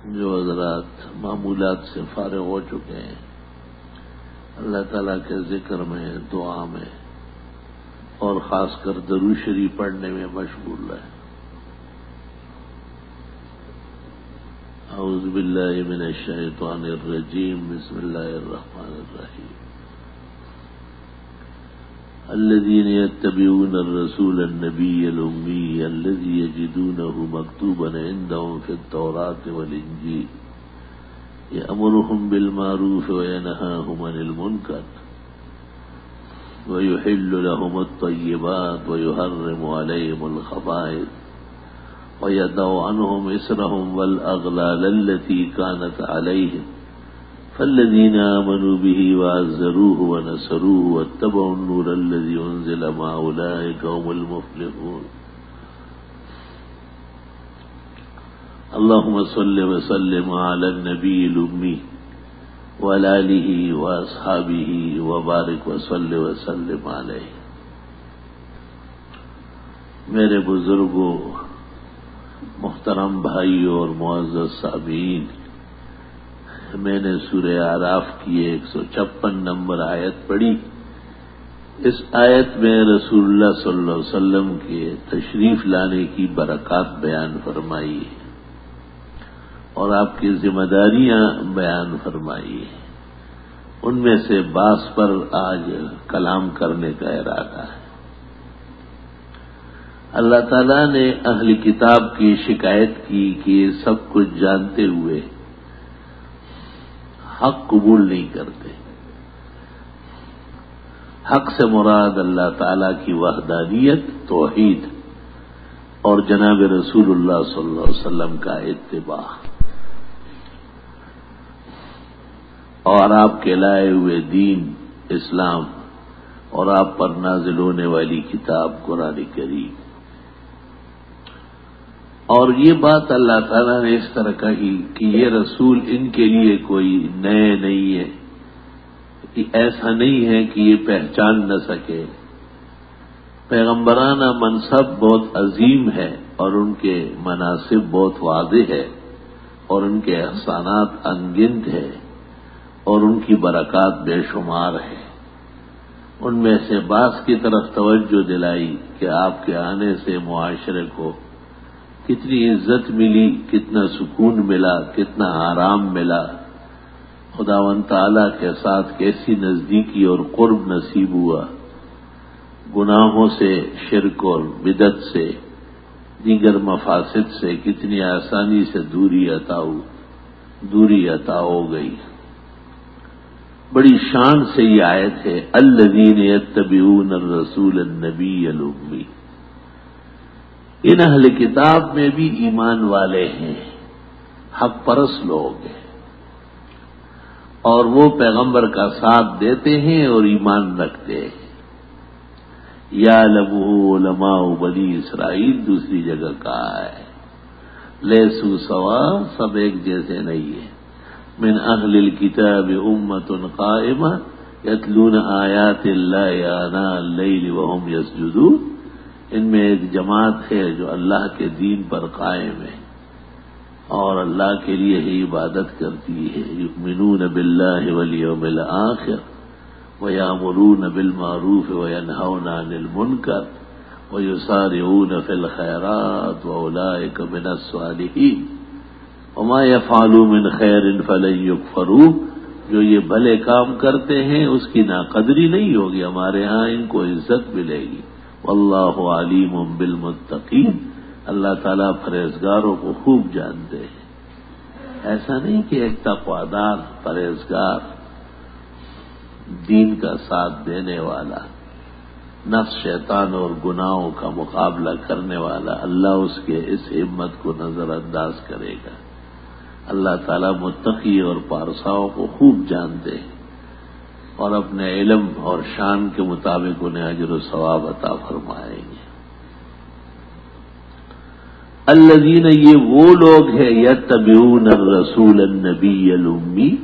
جو حضرات معمولات سے فارغ ہو چکے ہیں، اللہ تعالیٰ کے ذکر میں، دعا میں اور خاص کر درود شریف پڑھنے میں مشغول رہے۔ اعوذ باللہ من الشیطان الرجیم، بسم اللہ الرحمن الرحیم۔ الذين يتبعون الرسول النبي الأمي الذي يجدونه مكتوبا عندهم في التوراة والإنجيل يأمرهم بالمعروف وينهاهم عن المنكر ويحل لهم الطيبات ويحرم عليهم الخبائث ويضع عنهم إصرهم والأغلال التي كانت عليهم فالذين آمنوا به وعزروه ونصروه واتبعوا النور الذي أنزل مع أولئك هم المفلحون۔ اللهم صل وسلم على النبي الأمي وعلى آله وأصحابه وبارك وصل وسلم عليه۔ میرے بزرگوں، محترم بھائیوں اور معزز سامعین، میں نے سورہ اعراف کی 156 نمبر آیت پڑھی۔ اس آیت میں رسول اللہ صلی اللہ علیہ وسلم کے تشریف لانے کی برکات بیان فرمائی ہے اور آپ کی ذمہ داریاں بیان فرمائی ہے۔ ان میں سے بعض پر آج کلام کرنے کا ارادہ ہے۔ اللہ تعالیٰ نے اہل کتاب کی شکایت کی کہ یہ سب کچھ جانتے ہوئے حق قبول نہیں کرتے۔ حق سے مراد اللہ تعالیٰ کی وحدانیت، توحید اور جناب رسول اللہ صلی اللہ علیہ وسلم کا اتباع اور آپ کے لائے ہوئے دین اسلام اور آپ پر نازل ہونے والی کتاب قرآن کریم۔ اور یہ بات اللہ تعالیٰ نے اس طرح کہی کہ یہ رسول ان کے لیے کوئی نئے نہیں ہے، ایسا نہیں ہے کہ یہ پہچان نہ سکے۔ پیغمبرانہ منصب بہت عظیم ہے اور ان کے مناصب بہت واضح ہے اور ان کے احسانات انگنت ہے اور ان کی برکات بے شمار ہے۔ ان میں سے بعض کی طرف توجہ دلائی کہ آپ کے آنے سے معاشرے کو کتنی عزت ملی، کتنا سکون ملا، کتنا آرام ملا، خداوند تعالیٰ کے ساتھ کیسی نزدیکی اور قرب نصیب ہوا، گناہوں سے، شرک اور بدعت سے، دیگر مفاسد سے کتنی آسانی سے دوری عطا ہو گئی۔ بڑی شان سے یہ آیت ہے، الذین یتبعون الرسول النبی الأمی۔ ان اہل کتاب میں بھی ایمان والے ہیں، حق پرست لوگ ہیں اور وہ پیغمبر کا ساتھ دیتے ہیں اور ایمان رکھتے ہیں۔ یعلمہ علماء بنی اسرائیل دوسری جگہ کہا ہے، لیسوا سواء، سب ایک جیسے نہیں ہیں۔ من اہل الکتاب امۃ قائمہ یتلون آیات اللہ آناء اللیل وہم یسجدون۔ ان میں ایک جماعت ہے جو اللہ کے دین پر قائم ہے اور اللہ کے لیے ہی عبادت کرتی ہے۔ یؤمنون باللہ والیوم الآخر ویأمرون بالمعروف وینہون عن المنکر ویسارعون فی الخیرات واولئک من الصالحین وما یفعلوا من خیر فلن یکفروہ۔ جو یہ بھلے کام کرتے ہیں اس کی ناقدری نہیں ہوگی، ہمارے ہاں ان کو عزت ملے گی۔ واللہ علیم بالمتقین، اللہ تعالیٰ پرہیزگاروں کو خوب جانتے ہیں۔ ایسا نہیں کہ ایک تقویدار، پرہیزگار، دین کا ساتھ دینے والا، نفس، شیطان اور گناہوں کا مقابلہ کرنے والا، اللہ اس کے اس ہمت کو نظر انداز کرے گا۔ اللہ تعالیٰ متقی اور پارساؤں کو خوب جانتے ہیں اور اپنے علم اور شان کے مطابق انہیں اجر و ثواب عطا فرمائیں گے۔ الذین، یہ وہ لوگ ہیں، یتبعون الرسول النبی الأمی،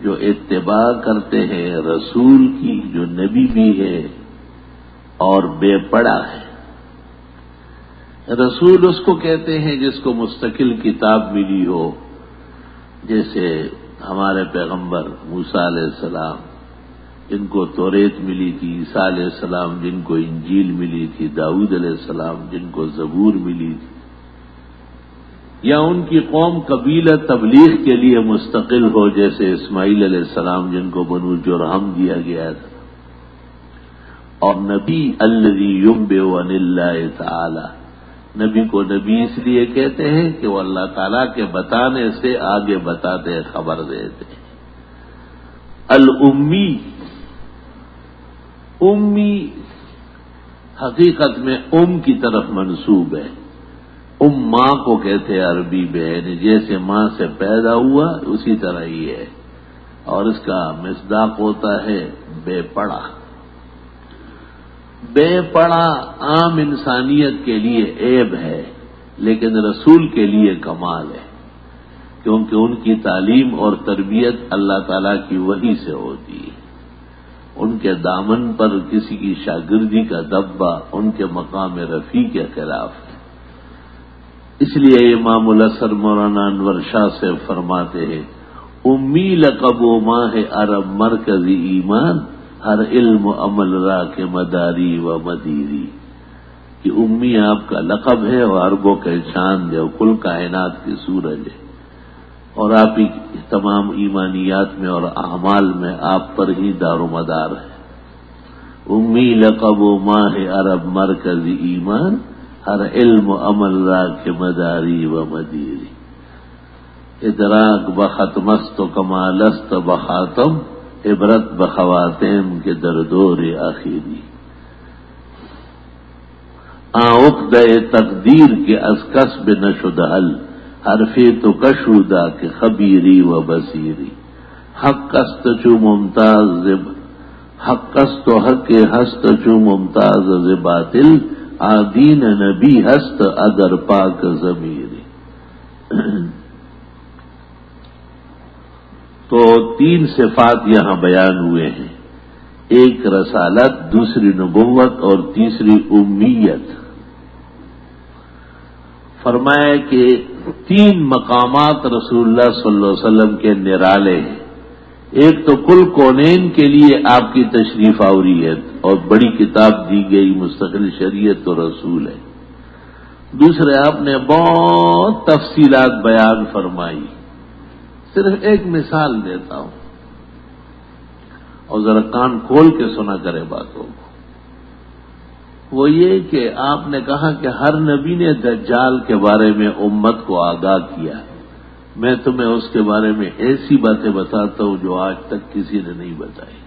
جو اتباع کرتے ہیں رسول کی جو نبی بھی ہے اور بے پڑا ہے۔ رسول اس کو کہتے ہیں جس کو مستقل کتاب ملی ہو، جیسے ہمارے پیغمبر موسیٰ علیہ السلام جن کو توریت ملی تھی، عیسیٰ علیہ السلام جن کو انجیل ملی تھی، داؤد علیہ السلام جن کو زبور ملی تھی، یا ان کی قوم قبیلہ تبلیغ کے لیے مستقل ہو جیسے اسماعیل علیہ السلام جن کو بنو جرہم دیا گیا تھا، اور نبی الذی ینبئ عن اللہ تعالی، نبی کو نبی اس لیے کہتے ہیں کہ وہ اللہ تعالیٰ کے بتانے سے آگے بتاتے خبر دیتے ہیں۔ الامی، امی حقیقت میں کی طرف منسوب ہے، ماں کو کہتے ہیں عربی میں، یعنی جیسے ماں سے پیدا ہوا اسی طرح ہی ہے، اور اس کا مصداق ہوتا ہے بے پڑا۔ بے پڑا عام انسانیت کے لیے عیب ہے، لیکن رسول کے لیے کمال ہے، کیونکہ ان کی تعلیم اور تربیت اللہ تعالیٰ کی وحی سے ہوتی ہے۔ ان کے دامن پر کسی کی شاگردی کا دبا ان کے مقام رفیع کے خلاف ہے۔ اس لیے امام الاثر مولانا انور شاہ سے فرماتے ہیں، امی لقب و ماہ عرب مرکزی ایمان، ہر علم و عمل را کے مداری و مدیری، کہ امی آپ کا لقب ہے اور عربوں کا چاند ہے اور کل کائنات کی سورج ہے، اور آپ ہی تمام ایمانیات میں اور اعمال میں آپ پر ہی دار و مدار ہے۔ امی لقب و ماہ عرب مرکزی ایمان، ہر علم و عمل را کے مداری و مدیری، ادراک بختمست و کمالست بخاتم، عبرت بخواتین کے دردور آخری، عقدہ تقدیر کے از کسب نشد حل، حرفی تو کشودا کے خبیری و بصیری، حق است چو ممتاز حق است و حق ہست چو ممتاز ز باطل، آدین نبی ہست اگر پاک ضمیری۔ تو تین صفات یہاں بیان ہوئے ہیں، ایک رسالت، دوسری نبوت اور تیسری امیت۔ فرمایا کہ تین مقامات رسول اللہ صلی اللہ علیہ وسلم کے نرالے ہیں، ایک تو کل کونین کے لیے آپ کی تشریف آوری ہے اور بڑی کتاب دی گئی مستقل شریعت و رسول ہے، دوسرے آپ نے بہت تفصیلات بیان فرمائی۔ صرف ایک مثال دیتا ہوں اور ذرا کان کھول کے سنا کرے باتوں کو، وہ یہ کہ آپ نے کہا کہ ہر نبی نے دجال کے بارے میں امت کو آگاہ کیا، میں تمہیں اس کے بارے میں ایسی باتیں بتاتا ہوں جو آج تک کسی نے نہیں بتائی،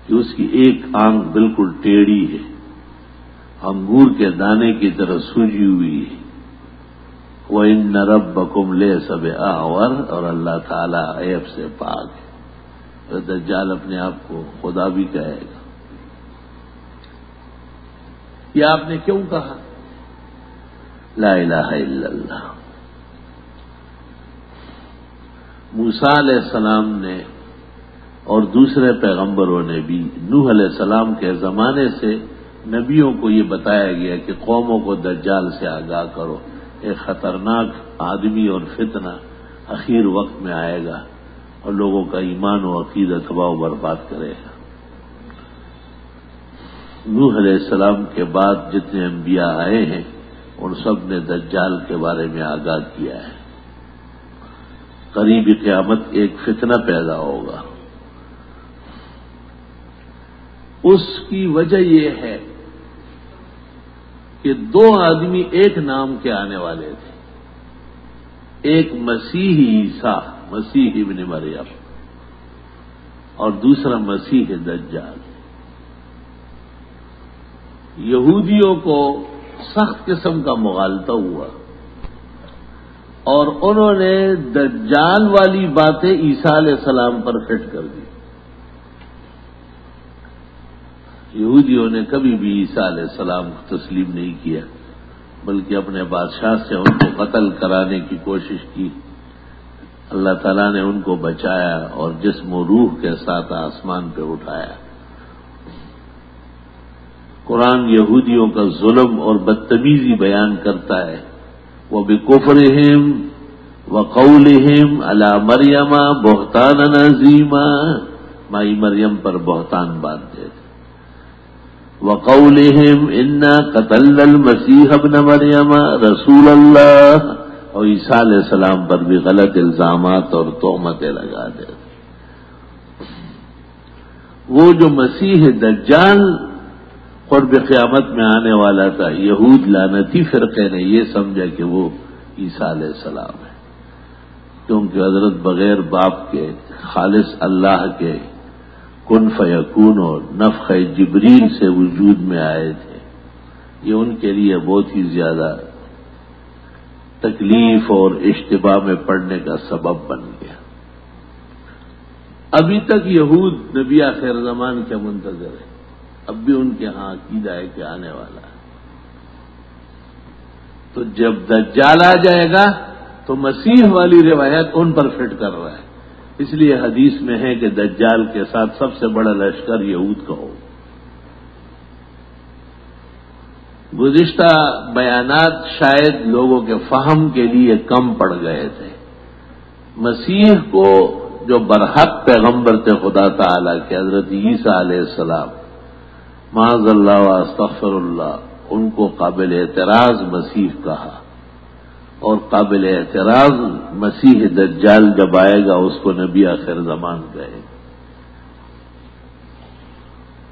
کہ اس کی ایک آنکھ بالکل ٹیڑھی ہے، انگور کے دانے کی طرح سوجی ہوئی ہے، وَإِنَّ رَبَّكُمْ لَيْسَ بِأَعْوَرَ، اور اللہ تعالیٰ عیب سے پاک ہے۔ دجال اپنے آپ کو خدا بھی کہے گا۔ یہ آپ نے کیوں کہا؟ لا الہ الا اللہ۔ موسیٰ علیہ السلام نے اور دوسرے پیغمبروں نے بھی نوح علیہ السلام کے زمانے سے نبیوں کو یہ بتایا گیا کہ قوموں کو دجال سے آگاہ کرو، ایک خطرناک آدمی اور فتنہ اخیر وقت میں آئے گا اور لوگوں کا ایمان و عقیدہ تباہ و برباد کرے گا۔ نوح علیہ السلام کے بعد جتنے انبیاء آئے ہیں ان سب نے دجال کے بارے میں آگاہ کیا ہے۔ قریب قیامت ایک فتنہ پیدا ہوگا، اس کی وجہ یہ ہے کہ دو آدمی ایک نام کے آنے والے تھے، ایک مسیحی عیسیٰ، مسیح ابن مریم، اور دوسرا مسیح دجال۔ یہودیوں کو سخت قسم کا مغالطہ ہوا اور انہوں نے دجال والی باتیں عیسیٰ علیہ السلام پر فٹ کر دی۔ یہودیوں نے کبھی بھی عیسیٰ علیہ السلام کو تسلیم نہیں کیا، بلکہ اپنے بادشاہ سے ان کو قتل کرانے کی کوشش کی۔ اللہ تعالیٰ نے ان کو بچایا اور جسم و روح کے ساتھ آسمان پہ اٹھایا۔ قرآن یہودیوں کا ظلم اور بدتمیزی بیان کرتا ہے، وَبِكُفْرِهِمْ وقولہم علی مریم بہتانا عظیما، مائی مریم پر بہتان باندھتے تھے. وقولہم انا قتلنا المسیح ابن مریم رسول اللہ، اور عیسیٰ علیہ السلام پر بھی غلط الزامات اور تہمتیں لگا دے. وہ جو مسیح دجال قرب قیامت میں آنے والا تھا، یہود لعنتی فرقے نے یہ سمجھا کہ وہ عیسیٰ علیہ السلام ہے، کیونکہ حضرت بغیر باپ کے خالص اللہ کے کن فیکون اور نفخ جبریل سے وجود میں آئے تھے. یہ ان کے لیے بہت ہی زیادہ تکلیف اور اشتباہ میں پڑنے کا سبب بن گیا. ابھی تک یہود نبی آخر زمان کے منتظر ہے، اب بھی ان کے ہاں عقیدہ ہے کہ آنے والا ہے. تو جب دجال آ جائے گا تو مسیح والی روایت ان پر فٹ کر رہا ہے. اس لیے حدیث میں ہے کہ دجال کے ساتھ سب سے بڑا لشکر یہود کا ہو. گزشتہ بیانات شاید لوگوں کے فہم کے لیے کم پڑ گئے تھے. مسیح کو جو برحق پیغمبر تھے خدا تعالی کے حضرت عیسیٰ علیہ السلام، معاذ اللہ و استغفر اللہ، ان کو قابل اعتراض مسیح کہا، اور قابل اعتراض مسیح دجال جب آئے گا اس کو نبی آخر زمان کہے.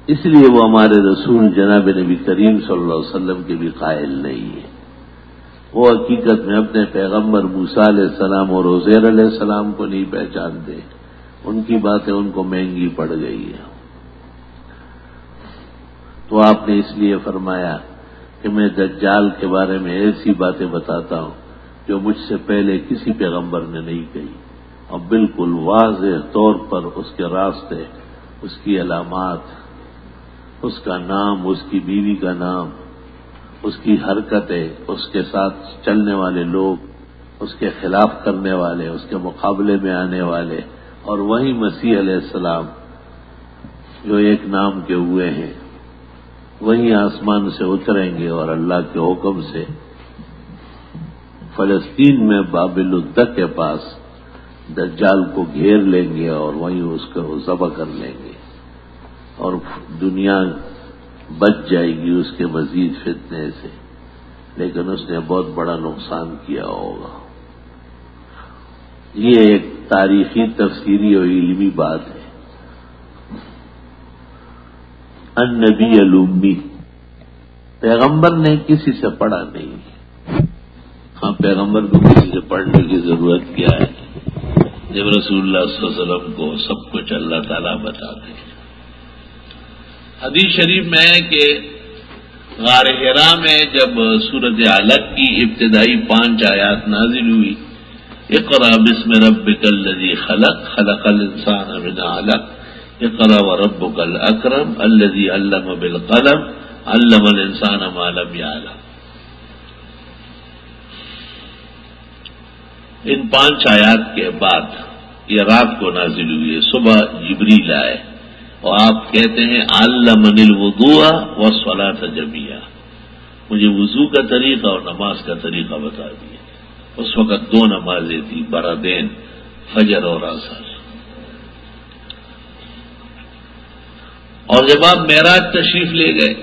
اس لیے وہ ہمارے رسول جناب نبی کریم صلی اللہ علیہ وسلم کے بھی قائل نہیں ہے. وہ حقیقت میں اپنے پیغمبر موسیٰ علیہ السلام اور عزیر علیہ السلام کو نہیں پہچانتے. ان کی باتیں ان کو مہنگی پڑ گئی ہیں. تو آپ نے اس لیے فرمایا کہ میں دجال کے بارے میں ایسی باتیں بتاتا ہوں جو مجھ سے پہلے کسی پیغمبر نے نہیں کہی، اور بالکل واضح طور پر اس کے راستے، اس کی علامات، اس کا نام، اس کی بیوی کا نام، اس کی حرکتیں، اس کے ساتھ چلنے والے لوگ، اس کے خلاف کرنے والے، اس کے مقابلے میں آنے والے، اور وہی مسیح علیہ السلام جو ایک نام کے ہوئے ہیں وہیں آسمان سے اتریں گے اور اللہ کے حکم سے فلسطین میں بابل الدق کے پاس دجال کو گھیر لیں گے اور وہیں اس کو ذبح کر لیں گے، اور دنیا بچ جائے گی اس کے مزید فتنے سے. لیکن اس نے بہت بڑا نقصان کیا ہوگا. یہ ایک تاریخی تفسیری اور علمی بات ہے. النبی الامی، پیغمبر نے کسی سے پڑھا نہیں. ہاں، پیغمبر کو کسی سے پڑھنے کی ضرورت کیا ہے جب رسول اللہ صلی اللہ علیہ وسلم کو سب کچھ اللہ تعالیٰ بتا دے. حدیث شریف میں ہے کہ غار حرا میں جب سورۃ علق کی ابتدائی 5 آیات نازل ہوئی، اقرأ بسم ربک الذی خلق، خلق الانسان من علق، اقرأ وربک الاکرم الذی علم بالقلم، علم الانسان ما لم یعلم. ان 5 آیات کے بعد یہ رات کو نازل ہوئی ہے. صبح جبریل آئے اور آپ کہتے ہیں علمنی الوضوء والصلاۃ جميعا، مجھے وضو کا طریقہ اور نماز کا طریقہ بتا دیا. اس وقت 2 نمازیں تھیں، برادین، فجر اور عصر. اور جب آپ معراج تشریف لے گئے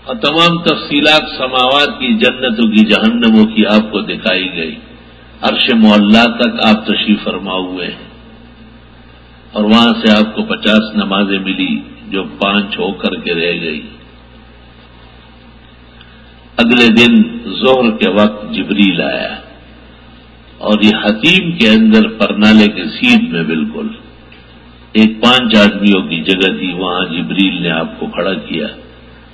اور تمام تفصیلات سماوات کی، جنتوں کی، جہنموں کی آپ کو دکھائی گئی، عرش معلیٰ تک آپ تشریف فرما ہوئے ہیں، اور وہاں سے آپ کو 50 نمازیں ملی جو 5 ہو کر کے رہ گئی. اگلے دن ظہر کے وقت جبریل آیا، اور یہ حتیم کے اندر پرنالے کے سیٹ میں بالکل ایک 5 آدمیوں کی جگہ تھی، وہاں جبریل نے آپ کو کھڑا کیا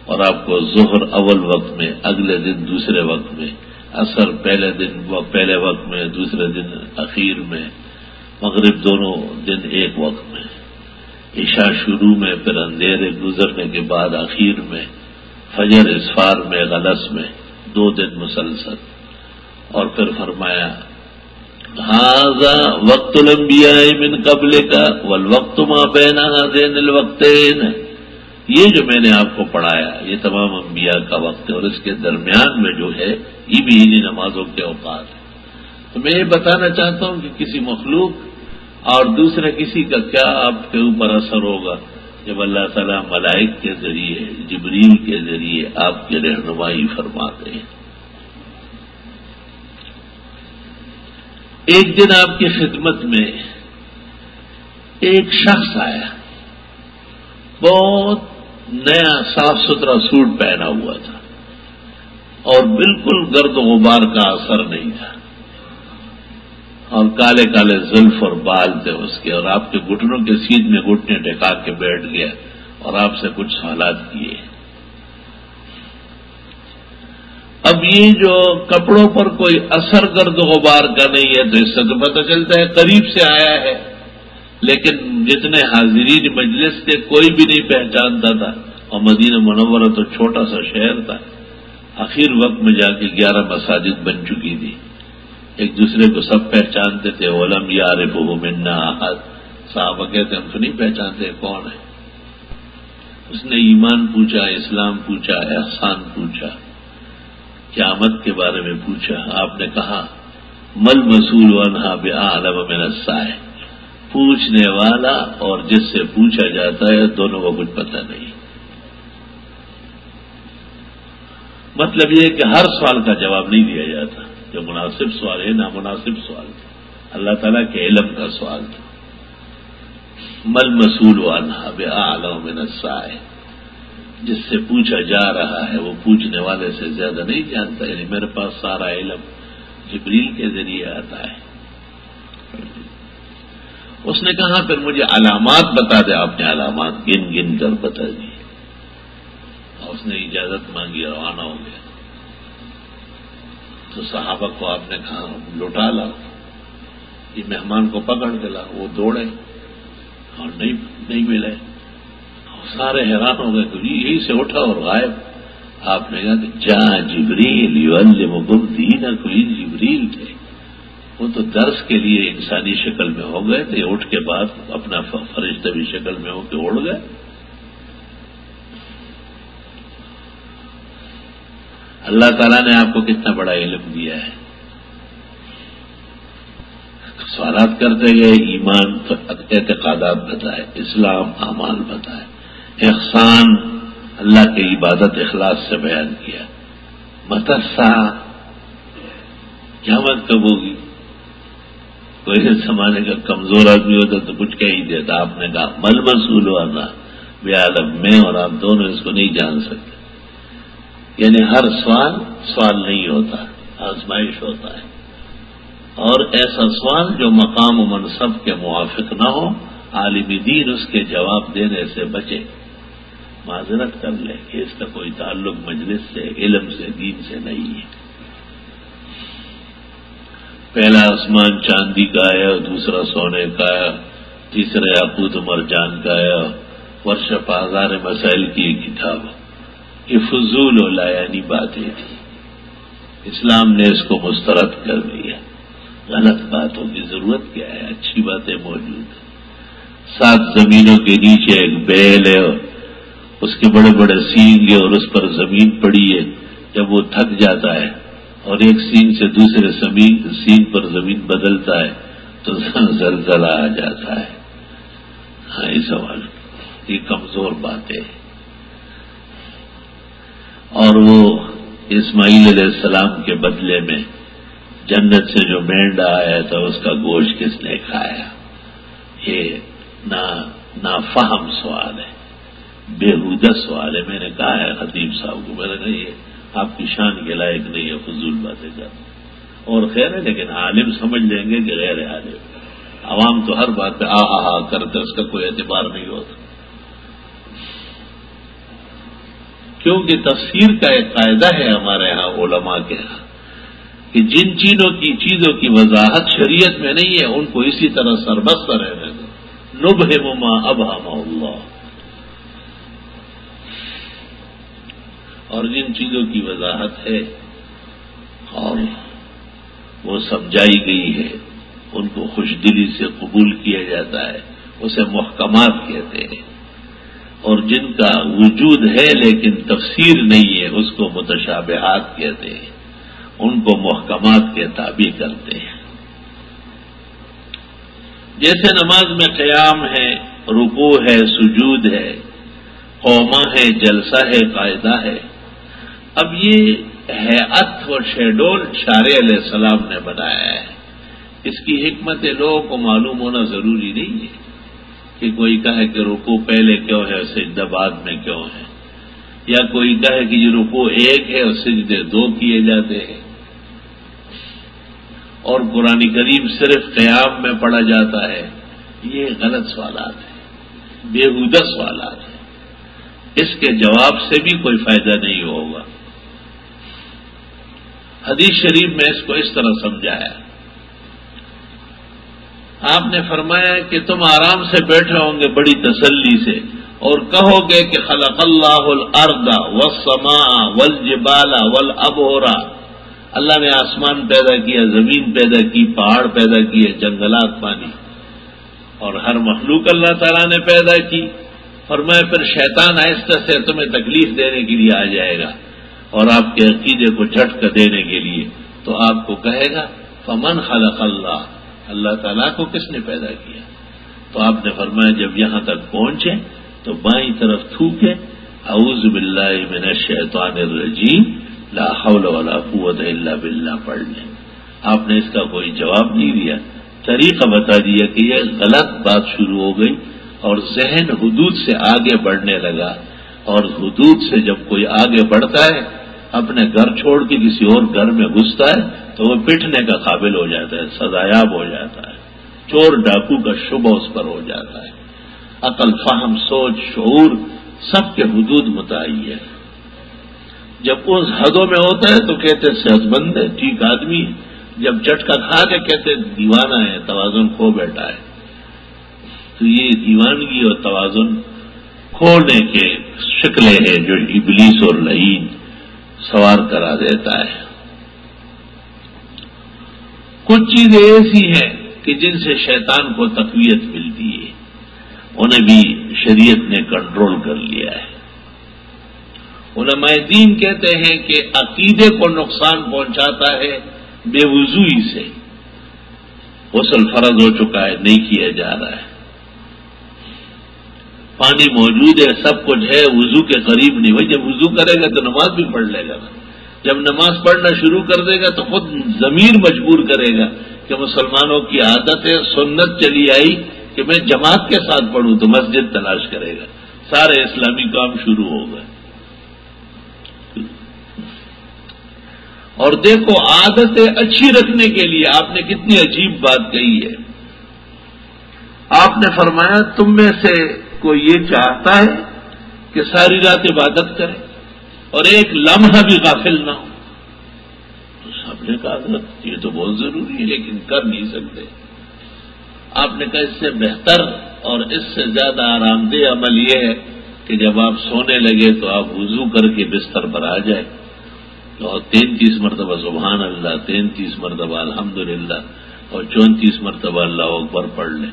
اور آپ کو ظہر اول وقت میں، اگلے دن دوسرے وقت میں، عصر پہلے وقت میں، دوسرے دن اخیر میں، مغرب دونوں دن ایک وقت میں، عشاء شروع میں، پھر اندھیرے گزرنے کے بعد اخیر میں، فجر اسفار میں، غلس میں، 2 دن مسلسل. اور پھر فرمایا ھذا وقت الانبیاء من قبلک والوقت ما بین ھذین الوقتین، یہ جو میں نے آپ کو پڑھایا یہ تمام انبیاء کا وقت ہے، اور اس کے درمیان میں جو ہے یہ بھی انہی نمازوں کے اوقات ہے. تو میں یہ بتانا چاہتا ہوں کہ کسی مخلوق اور دوسرے کسی کا کیا آپ کے اوپر اثر ہوگا جب اللہ تعالیٰ ملائک کے ذریعے جبریل کے ذریعے آپ کی رہنمائی فرماتے ہیں۔ ایک دن آپ کی خدمت میں ایک شخص آیا، بہت نیا صاف ستھرا سوٹ پہنا ہوا تھا اور بالکل گرد و غبار کا اثر نہیں تھا، اور کالے کالے زلف اور بال تھے اس کے، اور آپ کے گھٹنوں کے سیدھ میں گھٹنے ٹکا کے بیٹھ گیا اور آپ سے کچھ سوالات کیے۔ اب یہ جو کپڑوں پر کوئی اثر گرد و غبار کا نہیں ہے تو اس سے تو پتہ چلتا ہے قریب سے آیا ہے، لیکن جتنے حاضرین مجلس کے کوئی بھی نہیں پہچانتا تھا، اور مدینہ منورہ تو چھوٹا سا شہر تھا، آخر وقت میں جا کے 11 مساجد بن چکی تھی، ایک دوسرے کو سب پہچانتے تھے۔ ولم یعرفہ منا احد، صحابہ کہتے ہم تو نہیں پہچانتے کون ہے۔ اس نے ایمان پوچھا، اسلام پوچھا، احسان پوچھا، قیامت کے بارے میں پوچھا۔ آپ نے کہا مل مسئول عنہا بأعلم من السائل، پوچھنے والا اور جس سے پوچھا جاتا ہے دونوں کو کچھ پتہ نہیں۔ مطلب یہ کہ ہر سوال کا جواب نہیں دیا جاتا، جو مناسب سوال ہے نامناسب سوال تھا، اللہ تعالیٰ کے علم کا سوال تھا۔ مل مسئول عنہا بأعلم من السائل، جس سے پوچھا جا رہا ہے وہ پوچھنے والے سے زیادہ نہیں جانتا، یعنی میرے پاس سارا علم جبریل کے ذریعے آتا ہے۔ اس نے کہا پھر مجھے علامات بتا دے، آپ نے علامات گن گن کر بتا دی، اور اس نے اجازت مانگی، روانہ ہو گیا۔ تو صحابہ کو آپ نے کہا لوٹا لاؤ، یہ مہمان کو پکڑ کے لاؤ۔ وہ دوڑے اور نہیں ملے، سارے حیران ہو گئے کہ یہی سے اٹھا اور غائب۔ آپ نے کہا کہ جا جبریل یعلمکم دینکم، کوئی جبریل تھے، وہ تو درس کے لیے انسانی شکل میں ہو گئے تھے، اٹھ کے بعد اپنا فرشتوی شکل میں ہو کے اڑ گئے۔ اللہ تعالیٰ نے آپ کو کتنا بڑا علم دیا ہے۔ سوالات کرتے گئے، ایمان اعتقادات بتائے، اسلام اعمال بتائے، احسان اللہ کی عبادت اخلاص سے بیان کیا، متسا قیامت کب ہوگی، کوئی زمانے کا کمزور آدمی ہوتا تو کچھ کہہ ہی دیتا۔ آپ نے کہا مل مسئول عنہا بأعلم، میں اور آپ دونوں اس کو نہیں جان سکتے، یعنی ہر سوال نہیں ہوتا، آزمائش ہوتا ہے، اور ایسا سوال جو مقام و منصب کے موافق نہ ہو، عالم دین اس کے جواب دینے سے بچے، معذرت کر لے کہ اس کا کوئی تعلق مجلس سے، علم سے، دین سے نہیں ہے۔ پہلا آسمان چاندی کا آیا، دوسرا سونے کا آیا، تیسرا یاقوت و مرجان کا آیا، ورشہ پازار مسائل کی ایک کتاب، یہ فضول و لایانی باتیں تھی، اسلام نے اس کو مسترد کر دیا۔ غلط باتوں کی ضرورت کیا ہے، اچھی باتیں موجود ہیں۔ 7 زمینوں کے نیچے ایک بیل ہے، اس کے بڑے بڑے سینگ ہیں اور اس پر زمین پڑی ہے، جب وہ تھک جاتا ہے اور ایک سینگ سے دوسرے سینگ پر زمین بدلتا ہے تو زلزلہ آ جاتا ہے۔ ہاں یہ سوال، یہ کمزور باتیں، اور وہ اسماعیل علیہ السلام کے بدلے میں جنت سے جو مینڈا آیا تھا اس کا گوشت کس نے کھایا، یہ نافہم سوال ہے، بےہودہ سوال ہے۔ میں نے کہا ہے خطیب صاحب کو، میں نے کہا یہ آپ کی شان کے لائق نہیں ہے، فضول باتیں کرنا، اور خیر ہے لیکن عالم سمجھ لیں گے کہ غیر عالم، عوام تو ہر بات پہ آہا کرتے، اس کا کوئی اعتبار نہیں ہوتا، کیونکہ تفسیر کا ایک قاعدہ ہے ہمارے ہاں علماء کے ہاں کہ جن چیزوں کی وضاحت شریعت میں نہیں ہے ان کو اسی طرح سربست رہنے دو، نبہم ما ابہم اللہ، اور جن چیزوں کی وضاحت ہے اور وہ سمجھائی گئی ہے ان کو خوش دلی سے قبول کیا جاتا ہے، اسے محکمات کہتے ہیں، اور جن کا وجود ہے لیکن تفسیر نہیں ہے اس کو متشابہات کہتے ہیں، ان کو محکمات کے تابع کرتے ہیں۔ جیسے نماز میں قیام ہے، رکوع ہے، سجود ہے، قومہ ہے، جلسہ ہے، قاعدہ ہے، اب یہ ہیئت و شیڈول شارع علیہ السلام نے بنایا ہے. اس کی حکمت لوگوں کو معلوم ہونا ضروری نہیں ہے کہ کوئی کہے کہ رکوع پہلے کیوں ہے، سجدہ بعد میں کیوں ہے، یا کوئی کہے کہ یہ رکوع ایک ہے اور سجدے 2 کیے جاتے ہیں، اور قرآن کریم صرف قیام میں پڑھا جاتا ہے. یہ غلط سوالات ہیں، بےہودہ سوالات ہیں. اس کے جواب سے بھی کوئی فائدہ نہیں ہوگا. حدیث شریف میں اس کو اس طرح سمجھایا. آپ نے فرمایا کہ تم آرام سے بیٹھے ہوں گے بڑی تسلی سے اور کہو گے کہ خلق اللہ الارض والسماء والجبال والابحر، اللہ نے آسمان پیدا کیا، زمین پیدا کی، پہاڑ پیدا کیے، جنگلات، پانی، اور ہر مخلوق اللہ تعالیٰ نے پیدا کی. فرمایا پھر شیطان آہستہ سے تمہیں تکلیف دینے کے لیے آ جائے گا اور آپ کے عقیدے کو جھٹکا دینے کے لیے، تو آپ کو کہے گا فمن خلق اللہ، اللہ تعالیٰ کو کس نے پیدا کیا؟ تو آپ نے فرمایا جب یہاں تک پہنچے تو بائیں طرف تھوکے اعوذ باللہ من الشیطان الرجیم لا حول ولا قوت الا باللہ پڑھ لیں. آپ نے اس کا کوئی جواب نہیں دیا، طریقہ بتا دیا کہ یہ غلط بات شروع ہو گئی اور ذہن حدود سے آگے بڑھنے لگا. اور حدود سے جب کوئی آگے بڑھتا ہے، اپنے گھر چھوڑ کے کسی اور گھر میں گھستا ہے تو وہ پٹنے کا قابل ہو جاتا ہے، سزایاب ہو جاتا ہے، چور ڈاکو کا شبہ اس پر ہو جاتا ہے. عقل، فہم، سوچ، شعور سب کے حدود متعین ہے. جب اس حدوں میں ہوتا ہے تو کہتے صحت مند ہے، ٹھیک آدمی ہے. جب جھٹکا کھا کے کہتے دیوانہ ہے، توازن کھو بیٹھا ہے. تو یہ دیوانگی اور توازن کھونے کے شکلیں ہیں جو ابلیس اور لعین سوار کرا دیتا ہے. کچھ چیزیں ایسی ہیں کہ جن سے شیطان کو تقویت ملتی ہے، انہیں بھی شریعت نے کنٹرول کر لیا ہے. علماء دین کہتے ہیں کہ عقیدے کو نقصان پہنچاتا ہے بے وضوئی سے. غسل فرض ہو چکا ہے، نہیں کیا جا رہا ہے، پانی موجود ہے، سب کچھ ہے، وضو کے قریب نہیں ہوئی. جب وضو کرے گا تو نماز بھی پڑھ لے گا نا. جب نماز پڑھنا شروع کر دے گا تو خود ضمیر مجبور کرے گا کہ مسلمانوں کی عادت ہے، سنت چلی آئی کہ میں جماعت کے ساتھ پڑھوں، تو مسجد تلاش کرے گا، سارے اسلامی کام شروع ہو گئے. اور دیکھو عادتیں اچھی رکھنے کے لیے آپ نے کتنی عجیب بات کہی ہے. آپ نے فرمایا تم میں سے کوئی یہ چاہتا ہے کہ ساری رات عبادت کرے اور ایک لمحہ بھی غافل نہ ہو. تو سب نے کہا یہ تو بہت ضروری ہے لیکن کر نہیں سکتے. آپ نے کہا اس سے بہتر اور اس سے زیادہ آرام دہ عمل یہ ہے کہ جب آپ سونے لگے تو آپ وضو کر کے بستر پر آ جائیں اور 33 مرتبہ سبحان اللہ، 33 مرتبہ الحمدللہ اور 34 مرتبہ اللہ اکبر پڑھ لیں.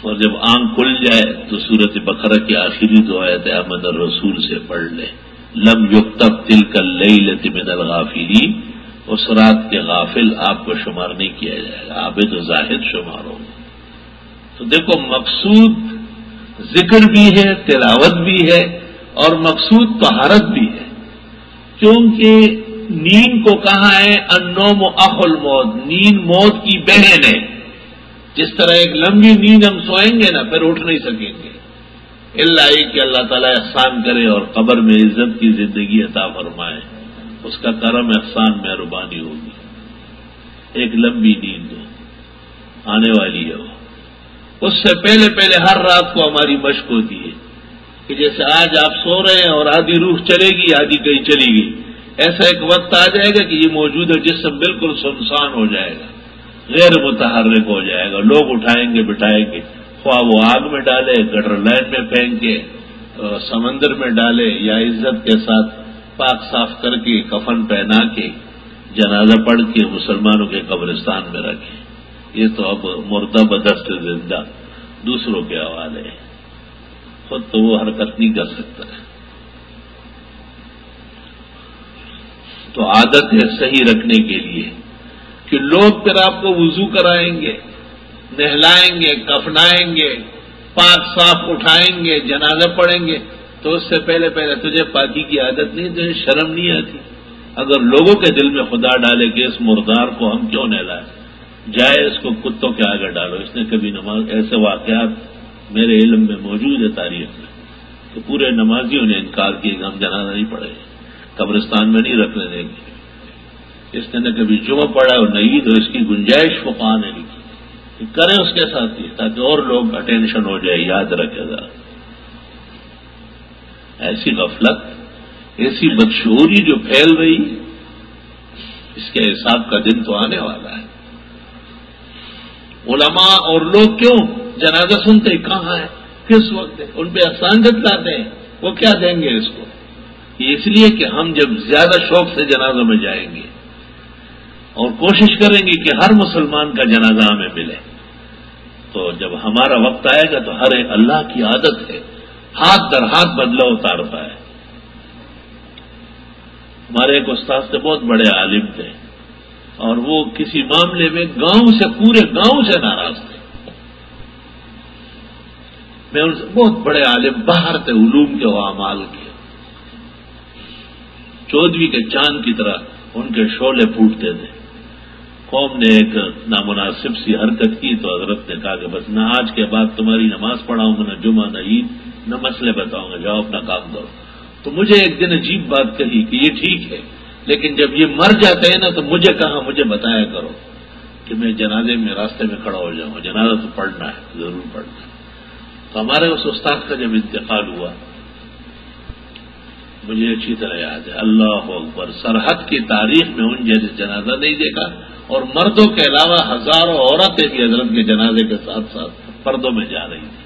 اور جب آنکھ کھل جائے تو سورۃ بقرہ کی آخری دو آیت آمن الرسول سے پڑھ لیں. لم یکتب تلک اللیلۃ من الغافلین، اس رات کے غافل آپ کو شمار نہیں کیا جائے گا، عابد و زاہد شمار ہوگا. تو دیکھو مقصود ذکر بھی ہے، تلاوت بھی ہے، اور مقصود طہارت بھی ہے. کیونکہ نیند کو کہا ہے النوم اخ الموت، نیند موت کی بہن ہے. جس طرح ایک لمبی نیند ہم سوئیں گے نا پھر اٹھ نہیں سکیں گے، اللہ کہ اللہ تعالیٰ احسان کرے اور قبر میں عزت کی زندگی عطا فرمائے، اس کا کرم احسان مہربانی ہوگی. ایک لمبی نیند آنے والی ہے. اس سے پہلے پہلے ہر رات کو ہماری مشق ہوتی ہے کہ جیسے آج آپ سو رہے ہیں اور آدھی روح چلے گی، آدھی کہیں چلی گئی. ایسا ایک وقت آ جائے گا کہ یہ موجود ہے جسم بالکل سنسان ہو جائے گا، غیر متحرک ہو جائے گا. لوگ اٹھائیں گے بٹھائیں گے، خواہ وہ آگ میں ڈالے، گٹر لائن میں پھینکے، سمندر میں ڈالے، یا عزت کے ساتھ پاک صاف کر کے کفن پہنا کے جنازہ پڑھ کے مسلمانوں کے قبرستان میں رکھے. یہ تو اب مردہ بدست زندہ دوسروں کے حوالے ہے، خود تو وہ حرکت نہیں کر سکتا ہے. تو عادت ہے صحیح رکھنے کے لیے کہ لوگ پھر آپ کو وضو کرائیں گے نہلائیں گے، کفنائیں گے، پاک صاف اٹھائیں گے، جنازہ پڑھیں گے، تو اس سے پہلے تجھے پاکی کی عادت نہیں، تجھے شرم نہیں آتی؟ اگر لوگوں کے دل میں خدا ڈالے کہ اس مردار کو ہم کیوں نہلائیں، جائے اس کو کتوں کے آگے ڈالو۔ اس نے کبھی نماز، ایسے واقعات میرے علم میں موجود ہے تاریخ میں، کہ پورے نمازیوں نے انکار کیا کہ ہم جنازہ نہیں پڑھیں گے، قبرستان میں نہیں رکھنے دیں گے۔ اس نے نہ کبھی جمعہ پڑھا اور نہ عید، اور اس کی گنجائش فقہاء نے لکھی کہ کریں اس کے ساتھ ہی، تاکہ اور لوگ اٹینشن ہو جائے، یاد رکھے گا۔ ایسی غفلت، ایسی بدشعوری جو پھیل رہی، اس کے حساب کا دن تو آنے والا ہے۔ علماء اور لوگ کیوں جنازہ سنتے کہاں ہے، کس وقت ہے، ان پہ احسان جتلاتے ہیں، وہ کیا دیں گے اس کو؟ یہ اس لیے کہ ہم جب زیادہ شوق سے جنازوں میں جائیں گے اور کوشش کریں گے کہ ہر مسلمان کا جنازہ ہمیں ملے، تو جب ہمارا وقت آئے گا تو ہر ایک، اللہ کی عادت ہے ہاتھ در ہاتھ بدلہ اتارتا ہے۔ ہمارے ایک استاد سے، بہت بڑے عالم تھے، اور وہ کسی معاملے میں پورے گاؤں سے ناراض تھے۔ میں ان سے، بہت بڑے عالم، باہر تھے علوم کے و اعمال کے، 14ویں کے چاند کی طرح ان کے شعلے پھوٹتے تھے۔ قوم نے ایک نامناسب سی حرکت کی تو حضرت نے کہا کہ بس نہ آج کے بعد تمہاری نماز پڑھاؤں گا، نہ جمعہ، نہ عید، نہ مسئلے بتاؤں گا، جاؤ اپنا کام کرو۔ تو مجھے ایک دن عجیب بات کہی کہ یہ ٹھیک ہے، لیکن جب یہ مر جاتے ہیں نا تو مجھے کہاں، مجھے بتایا کرو کہ میں جنازے میں راستے میں کھڑا ہو جاؤں، جنازہ تو پڑھنا ہے، ضرور پڑھنا ہے۔ تو ہمارے اس استاد کا جب انتقال ہوا، مجھے اچھی طرح یاد ہے، اللہ اکبر، سرحد کی تاریخ میں ان جیسے جنازہ نہیں دیکھا، اور مردوں کے علاوہ ہزاروں عورتیں بھی حضرت کے جنازے کے ساتھ ساتھ پردوں میں جا رہی تھی،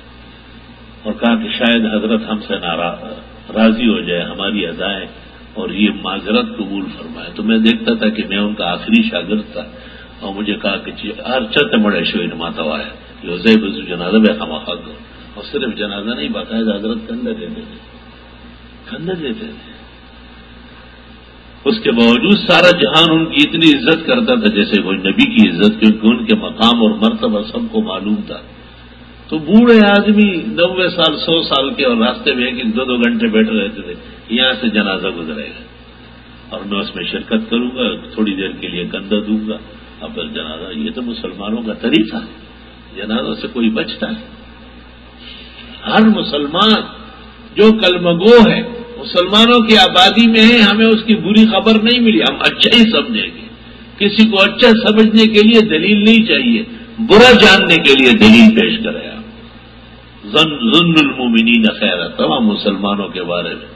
اور کہا کہ شاید حضرت ہم سے راضی ہو جائے، ہماری ادائیں اور یہ معذرت قبول فرمائے۔ تو میں دیکھتا تھا کہ میں ان کا آخری شاگرد تھا، اور مجھے کہا کہ ہر چت مڑے شوئی نماتا ہوا ہے یہ بزو جنازہ بے خواہ، اور صرف جنازہ نہیں، باقاعدہ حضرت کندھے دیتے تھے، کندھے دیتے تھے۔ اس کے باوجود سارا جہان ان کی اتنی عزت کرتا تھا جیسے کوئی نبی کی عزت، کیونکہ ان کے مقام اور مرتبہ سب کو معلوم تھا۔ تو بوڑھے آدمی 90 سال 100 سال کے، اور راستے میں 1-2 گھنٹے بیٹھے رہتے تھے، یہاں سے جنازہ گزرے گا اور میں اس میں شرکت کروں گا، تھوڑی دیر کے لیے کندھا دوں گا، اب پھر جنازہ۔ یہ تو مسلمانوں کا طریقہ ہے، جنازوں سے کوئی بچتا ہے؟ ہر مسلمان جو کلمہ گو ہے، مسلمانوں کی آبادی میں ہے، ہمیں اس کی بری خبر نہیں ملی، ہم اچھا ہی سمجھیں گے۔ کسی کو اچھا سمجھنے کے لیے دلیل نہیں چاہیے، برا جاننے کے لیے دلیل پیش کرے۔ آپ ظن المؤمنین خیر، تمام مسلمانوں کے بارے میں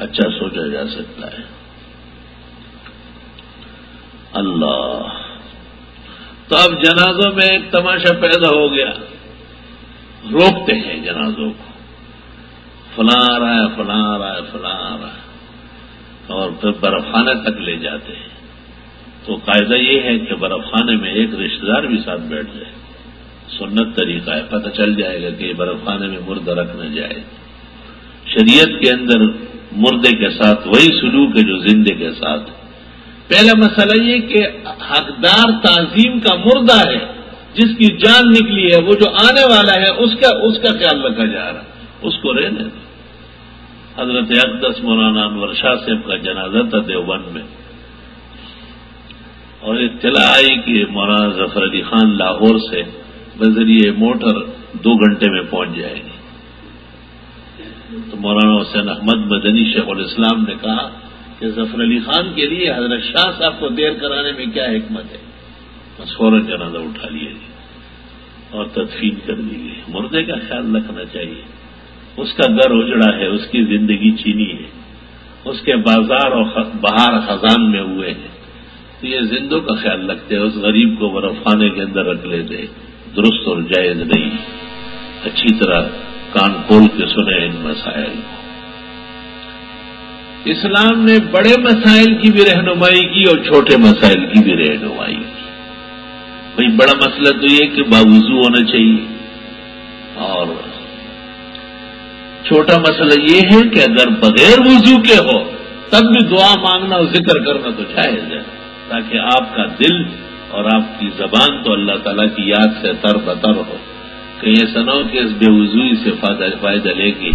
اچھا سوچا جا سکتا ہے۔ اللہ، تو اب جنازوں میں ایک تماشا پیدا ہو گیا، روکتے ہیں جنازوں کو، فلاں آ رہا ہے، فلاں آ رہا ہے، فلاں آ رہا ہے، اور پھر برف خانے تک لے جاتے ہیں۔ تو قاعدہ یہ ہے کہ برف خانے میں ایک رشتہ دار بھی ساتھ بیٹھ جائے، سنت طریقہ ہے، پتہ چل جائے گا کہ یہ برف خانے میں مردہ رکھنا جائے۔ شریعت کے اندر مردے کے ساتھ وہی سلوک ہے جو زندے کے ساتھ۔ پہلا مسئلہ یہ کہ حقدار تعظیم کا مردہ ہے، جس کی جان نکلی ہے، وہ جو آنے والا ہے اس کا خیال رکھا جا رہا، اس کو رہنے دو۔ حضرت اقدس مولانا انور شاہ صاحب کا جنازہ تھا دیوبند میں، اور اطلاع آئی کہ مولانا ظفر علی خان لاہور سے بذریعہ موٹر 2 گھنٹے میں پہنچ جائے گی۔ تو مولانا حسین احمد مدنی شیخ الاسلام نے کہا کہ ظفر علی خان کے لیے حضرت شاہ صاحب کو دیر کرانے میں کیا حکمت ہے؟ بس فوراً جنازہ اٹھا لیا گیا اور تدفین کر دی گئی۔ مردے کا خیال رکھنا چاہیے، اس کا گھر اجڑا ہے، اس کی زندگی چینی ہے، اس کے بازار اور بہار خزان میں ہوئے ہیں، تو یہ زندوں کا خیال رکھتے ہیں، اس غریب کو برف خانے کے اندر رکھ لیتے، درست اور جائز نہیں۔ اچھی طرح کان کھول کے سنے ان مسائل کو۔ اسلام نے بڑے مسائل کی بھی رہنمائی کی اور چھوٹے مسائل کی بھی رہنمائی کی۔ بھئی بڑا مسئلہ تو یہ کہ باوضو ہونا چاہیے، اور چھوٹا مسئلہ یہ ہے کہ اگر بغیر وضو کے ہو تب بھی دعا مانگنا اور ذکر کرنا تو جائز ہے، تاکہ آپ کا دل اور آپ کی زبان تو اللہ تعالیٰ کی یاد سے تر بتر ہو، کہیں ایسا نہ ہو کہ اس بے وضوئی سے فائدہ لے گی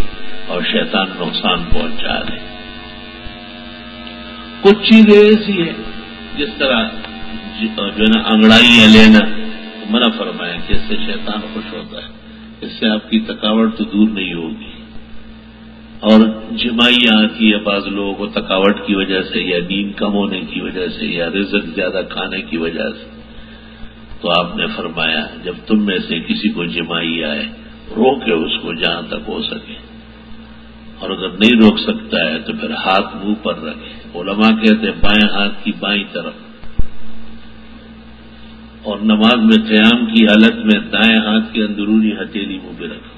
اور شیطان نقصان پہنچا دے۔ کچھ چیزیں ایسی ہیں جس طرح جو ہے نا انگڑائیاں لینا منع فرمایا کہ اس سے شیطان خوش ہوتا ہے، اس سے آپ کی تھکاوٹ تو دور نہیں ہوگی۔ اور جمائیاں آتی ہے بعض لوگوں کو تھکاوٹ کی وجہ سے یا نیند کم ہونے کی وجہ سے یا رزق زیادہ کھانے کی وجہ سے، تو آپ نے فرمایا جب تم میں سے کسی کو جمائی آئے روکے اس کو جہاں تک ہو سکے، اور اگر نہیں روک سکتا ہے تو پھر ہاتھ منہ پر رکھے۔ علماء کہتے ہیں بائیں ہاتھ کی بائیں طرف، اور نماز میں قیام کی حالت میں دائیں ہاتھ کی اندرونی ہتھیلی منہ پہ رکھو۔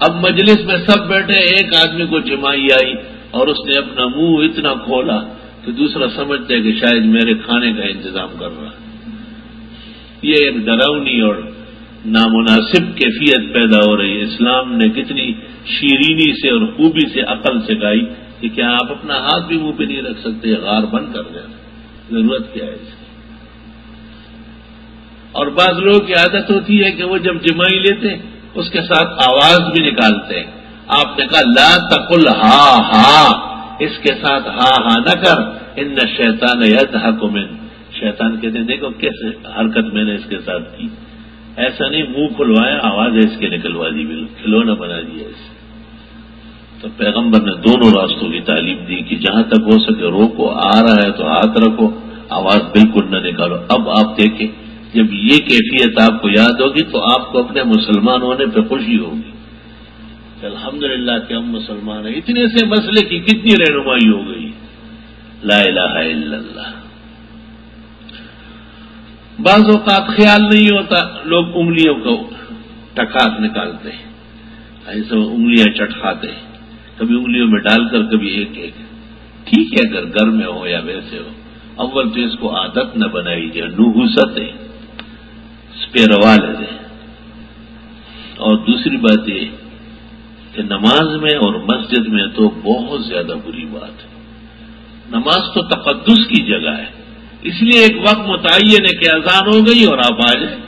اب مجلس میں سب بیٹھے، ایک آدمی کو جمائی آئی اور اس نے اپنا منہ اتنا کھولا کہ دوسرا سمجھتا ہے کہ شاید میرے کھانے کا انتظام کر رہا ہے۔ یہ ایک ڈراؤنی اور نامناسب کیفیت پیدا ہو رہی ہے۔ اسلام نے کتنی شیرینی سے اور خوبی سے عقل سکھائی کہ کیا آپ اپنا ہاتھ بھی منہ پہ نہیں رکھ سکتے، غار بند کر دینا، ضرورت کیا ہے اس کی؟ اور بعض لوگوں کی عادت ہوتی ہے کہ وہ جب جمائی لیتے ہیں اس کے ساتھ آواز بھی نکالتے ہیں۔ آپ نے کہا لا تقل ہا ہا، اس کے ساتھ ہا ہا نہ کر، ان الشیطان یضحک من، شیطان کہتے ہیں دیکھو کیسے حرکت میں نے اس کے ساتھ کی، ایسا نہیں منہ کھلوایا آواز اس کے نکلوا دی، بالکل کھلونا بنا دیا اسے۔ تو پیغمبر نے دونوں راستوں کی تعلیم دی کہ جہاں تک ہو سکے روکو، آ رہا ہے تو ہاتھ رکھو، آواز بالکل نہ نکالو۔ اب آپ دیکھیں جب یہ کیفیت آپ کو یاد ہوگی تو آپ کو اپنے مسلمان ہونے پہ خوشی ہوگی کہ الحمدللہ کہ ہم مسلمان ہیں۔ اتنے سے مسئلے کی کتنی رہنمائی ہو گئی، لا الہ الا اللہ۔ بعض اوقات خیال نہیں ہوتا، لوگ انگلیوں کو ٹکاک نکالتے ہیں، ایسے انگلیاں چٹکاتے ہیں، کبھی انگلیوں میں ڈال کر کبھی ایک ایک۔ ٹھیک ہے اگر گھر میں ہو یا ویسے ہو، اول تو اس کو عادت نہ بنائی جائے، نحوست ہے، اس پہ روا لے دیں۔ اور دوسری بات یہ کہ نماز میں اور مسجد میں تو بہت زیادہ بری بات ہے۔ نماز تو تقدس کی جگہ ہے، اس لیے ایک وقت متعین ہے کہ اذان ہو گئی اور آپ آ جائیں،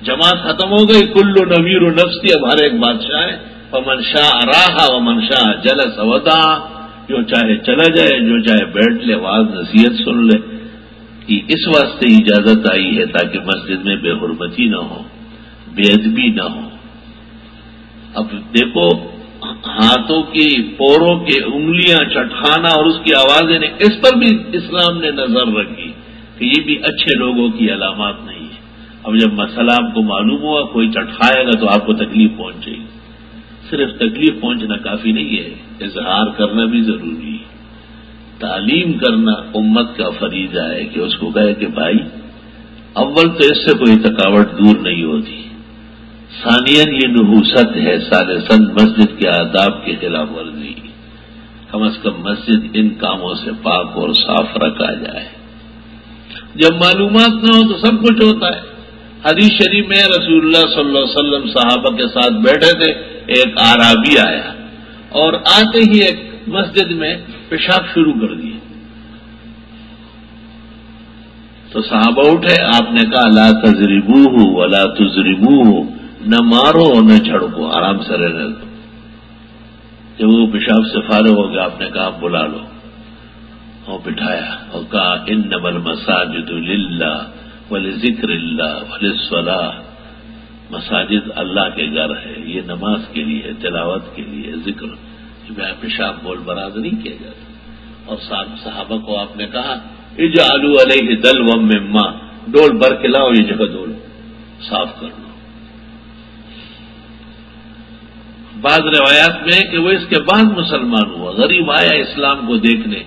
جماعت ختم ہو گئی، کل نویر نفسی، اب ہر ایک بادشاہ ہے، فمن شاء راح ومن شاء جلس ودعا، جو چاہے چلا جائے جو چاہے بیٹھ لے، واعظ نصیحت سن لے۔ کہ اس واسطے اجازت آئی ہے تاکہ مسجد میں بے حرمتی نہ ہو، بے ادبی نہ ہو۔ اب دیکھو ہاتھوں کی پوروں کے انگلیاں چٹکانا اور اس کی آوازیں نہیں، اس پر بھی اسلام نے نظر رکھی کہ یہ بھی اچھے لوگوں کی علامات نہیں ہے۔ اب جب مسئلہ آپ کو معلوم ہوا کوئی چٹکائے گا تو آپ کو تکلیف پہنچے گی، صرف تکلیف پہنچنا کافی نہیں ہے، اظہار کرنا بھی ضروری ہے۔ تعلیم کرنا امت کا فریضہ ہے کہ اس کو کہے کہ بھائی اول تو اس سے کوئی تھکاوٹ دور نہیں ہوتی، ثانیاً یہ نحوست ہے، ثالثاً مسجد کے آداب کی خلاف ورزی، کم از کم مسجد ان کاموں سے پاک اور صاف رکھا جائے۔ جب معلومات نہ ہو تو سب کچھ ہوتا ہے۔ حدیث شریف میں رسول اللہ صلی اللہ علیہ وسلم صحابہ کے ساتھ بیٹھے تھے، ایک اعرابی آیا اور آتے ہی ایک مسجد میں پیشاب شروع کر دیے، تو صحابہ اٹھے، آپ نے کہا لا تضربوہ ولا تضربوہ، نہ مارو اور نہ جھڑکو، آرام سے رہنے دو۔ جب وہ پیشاب سے فارغ ہو گیا آپ نے کہا بلا لو، اور بٹھایا اور کہا انما المساجد للہ ولذکر اللہ وللصلاۃ، مساجد اللہ کے گھر ہے، یہ نماز کے لیے، تلاوت کے لیے، ذکر، پیشاب بول براد نہیں کیا جاتا۔ اور صحابہ کو آپ نے کہا اجعلوا علیہ دلوا من ماء، ڈول بھر کے لاؤ، یہ جگہ ڈول صاف کر لو۔ بعض روایات میں کہ وہ اس کے بعد مسلمان ہوا، غریب آیا اسلام کو دیکھنے،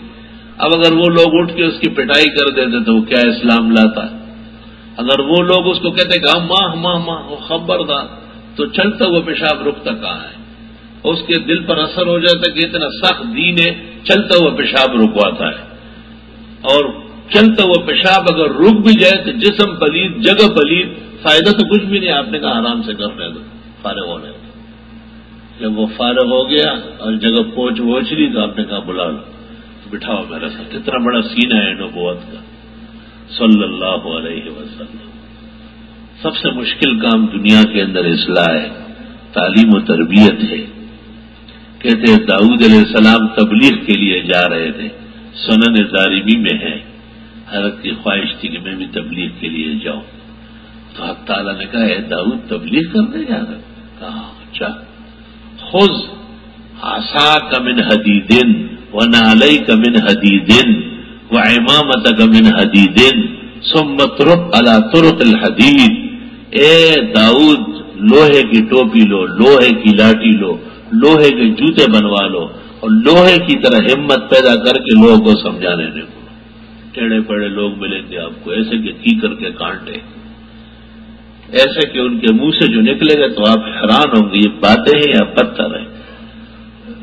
اب اگر وہ لوگ اٹھ کے اس کی پٹائی کر دیتے تو وہ کیا اسلام لاتا؟ اگر وہ لوگ اس کو کہتے کہ ماہ ماہ ماہ خبردار، تو چلتا ہوا پیشاب رکتا کہاں ہے؟ اس کے دل پر اثر ہو جاتا ہے کہ اتنا سخت دین ہے، چلتا ہوا پیشاب رکواتا ہے۔ اور چلتا ہوا پیشاب اگر رک بھی جائے تو جسم پلید، جگہ پلید، فائدہ تو کچھ بھی نہیں۔ آپ نے کہا آرام سے کرنے دو، فارغ ہونے دو۔ جب وہ فارغ ہو گیا اور جگہ پہنچ لی تو آپ نے کہا بلا لو، بٹھاؤ میرے ساتھ۔ کتنا بڑا سینہ ہے نبوت کا، صلی اللہ علیہ وسلم۔ سب سے مشکل کام دنیا کے اندر اصلاح ہے، تعلیم و تربیت ہے۔ کہتے ہیں داؤد علیہ السلام تبلیغ کے لیے جا رہے تھے، سنن دارمی میں ہے، حضرت کی خواہش تھی کہ میں بھی تبلیغ کے لیے جاؤں، تو حق تعالیٰ نے کہا اے داؤد تبلیغ کرنے جا رہے؟ کہا اچھا، خذ عصاک من حدید ونعلیک من حدید وعمامتک من حدید ثم اترک علی طرق الحدید۔ اے داؤد لوہے کی ٹوپی لو، لوہے کی لاٹھی لو، لوہے کے جوتے بنوا لو اور لوہے کی طرح ہمت پیدا کر کے لوگوں کو سمجھانے لگو۔ ٹیڑھے پڑے لوگ ملیں گے آپ کو، ایسے کہ کیکر کے کانٹے، ایسے کہ ان کے منہ سے جو نکلے گا تو آپ حیران ہوں گے یہ باتیں ہیں یا پتھر ہیں۔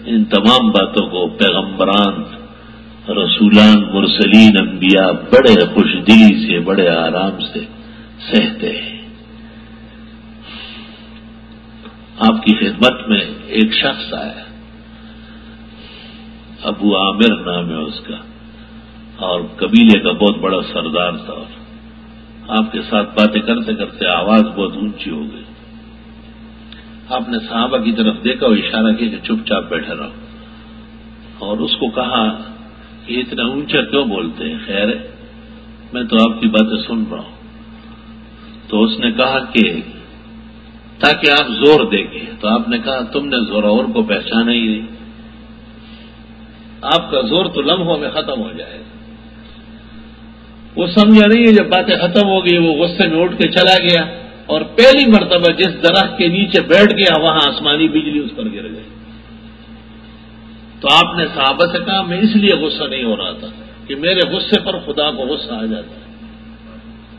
ان تمام باتوں کو پیغمبران، رسولان، مرسلین، انبیاء بڑے خوش دلی سے، بڑے آرام سے سہتے ہیں۔ آپ کی خدمت میں ایک شخص آیا، ابو عامر نام ہے اس کا، اور قبیلے کا بہت بڑا سردار تھا، اور آپ کے ساتھ باتیں کرتے کرتے آواز بہت اونچی ہو گئی۔ آپ نے صحابہ کی طرف دیکھا اور اشارہ کیا کہ چپ چاپ بیٹھے رہو، اور اس کو کہا کہ اتنا اونچا کیوں بولتے ہیں؟ خیر ہے، میں تو آپ کی باتیں سن رہا ہوں۔ تو اس نے کہا کہ تاکہ آپ زور دیکھیں، تو آپ نے کہا تم نے زورور کو پہچانا ہی نہیں، آپ کا زور تو لمحوں میں ختم ہو جائے گا۔ وہ سمجھا نہیں ہے، جب باتیں ختم ہو گئی وہ غصے میں اٹھ کے چلا گیا، اور پہلی مرتبہ جس درخت کے نیچے بیٹھ گیا وہاں آسمانی بجلی اس پر گر گئی۔ تو آپ نے صحابہ سے کہا میں اس لیے غصہ نہیں ہو رہا تھا کہ میرے غصے پر خدا کو غصہ آ جاتا ہے،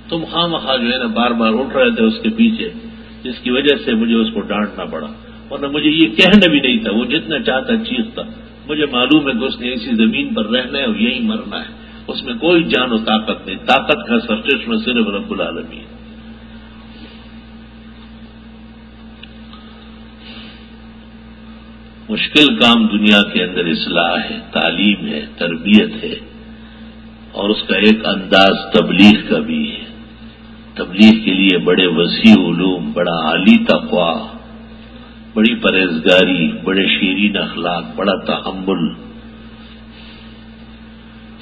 تم خواہ مخواہ جو ہے نا بار بار اٹھ رہے تھے اس کے پیچھے، جس کی وجہ سے مجھے اس کو ڈانٹنا پڑا، ورنہ مجھے یہ کہنا بھی نہیں تھا، وہ جتنا چاہتا چیختا۔ مجھے معلوم ہے کہ اس نے اسی زمین پر رہنا ہے اور یہی مرنا ہے، اس میں کوئی جان و طاقت نہیں، طاقت کا سرچشمہ صرف رب العالمین۔ مشکل کام دنیا کے اندر اصلاح ہے، تعلیم ہے، تربیت ہے، اور اس کا ایک انداز تبلیغ کا بھی ہے۔ تبلیغ کے لیے بڑے وسیع علوم، بڑا عالی تقویٰ، بڑی پرہیزگاری، بڑے شیرین اخلاق، بڑا تحمل،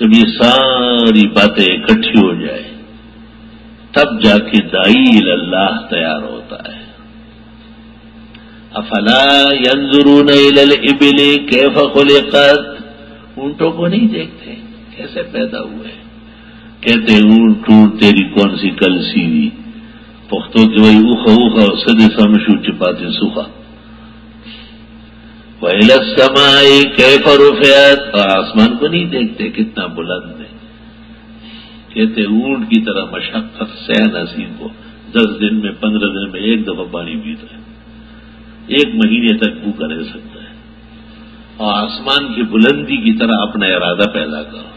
جب یہ ساری باتیں اکٹھی ہو جائے تب جا کے داعی اللہ تیار ہوتا ہے۔ افلا ينظرون الى الابل كيف خلقت، اونٹوں کو نہیں دیکھتے کیسے پیدا ہوئے؟ کہتے اونٹ تیری کون سی کل سیوی، پختوں کی وہی اوخا اوخا سدے سمشو چپاتے سوکھا۔ وَإِلَى السَّمَاءِ كَيْفَ رُفِعَتْ، اور آسمان کو نہیں دیکھتے کتنا بلند ہے۔ کہتے اونٹ کی طرح مشقت سہ نصیب کو 10 دن میں 15 دن میں ایک دفعہ پانی پیتا ہے، 1 مہینے تک بھوکا رہ سکتا ہے۔ اور آسمان کی بلندی کی طرح اپنا ارادہ پیدا کرو۔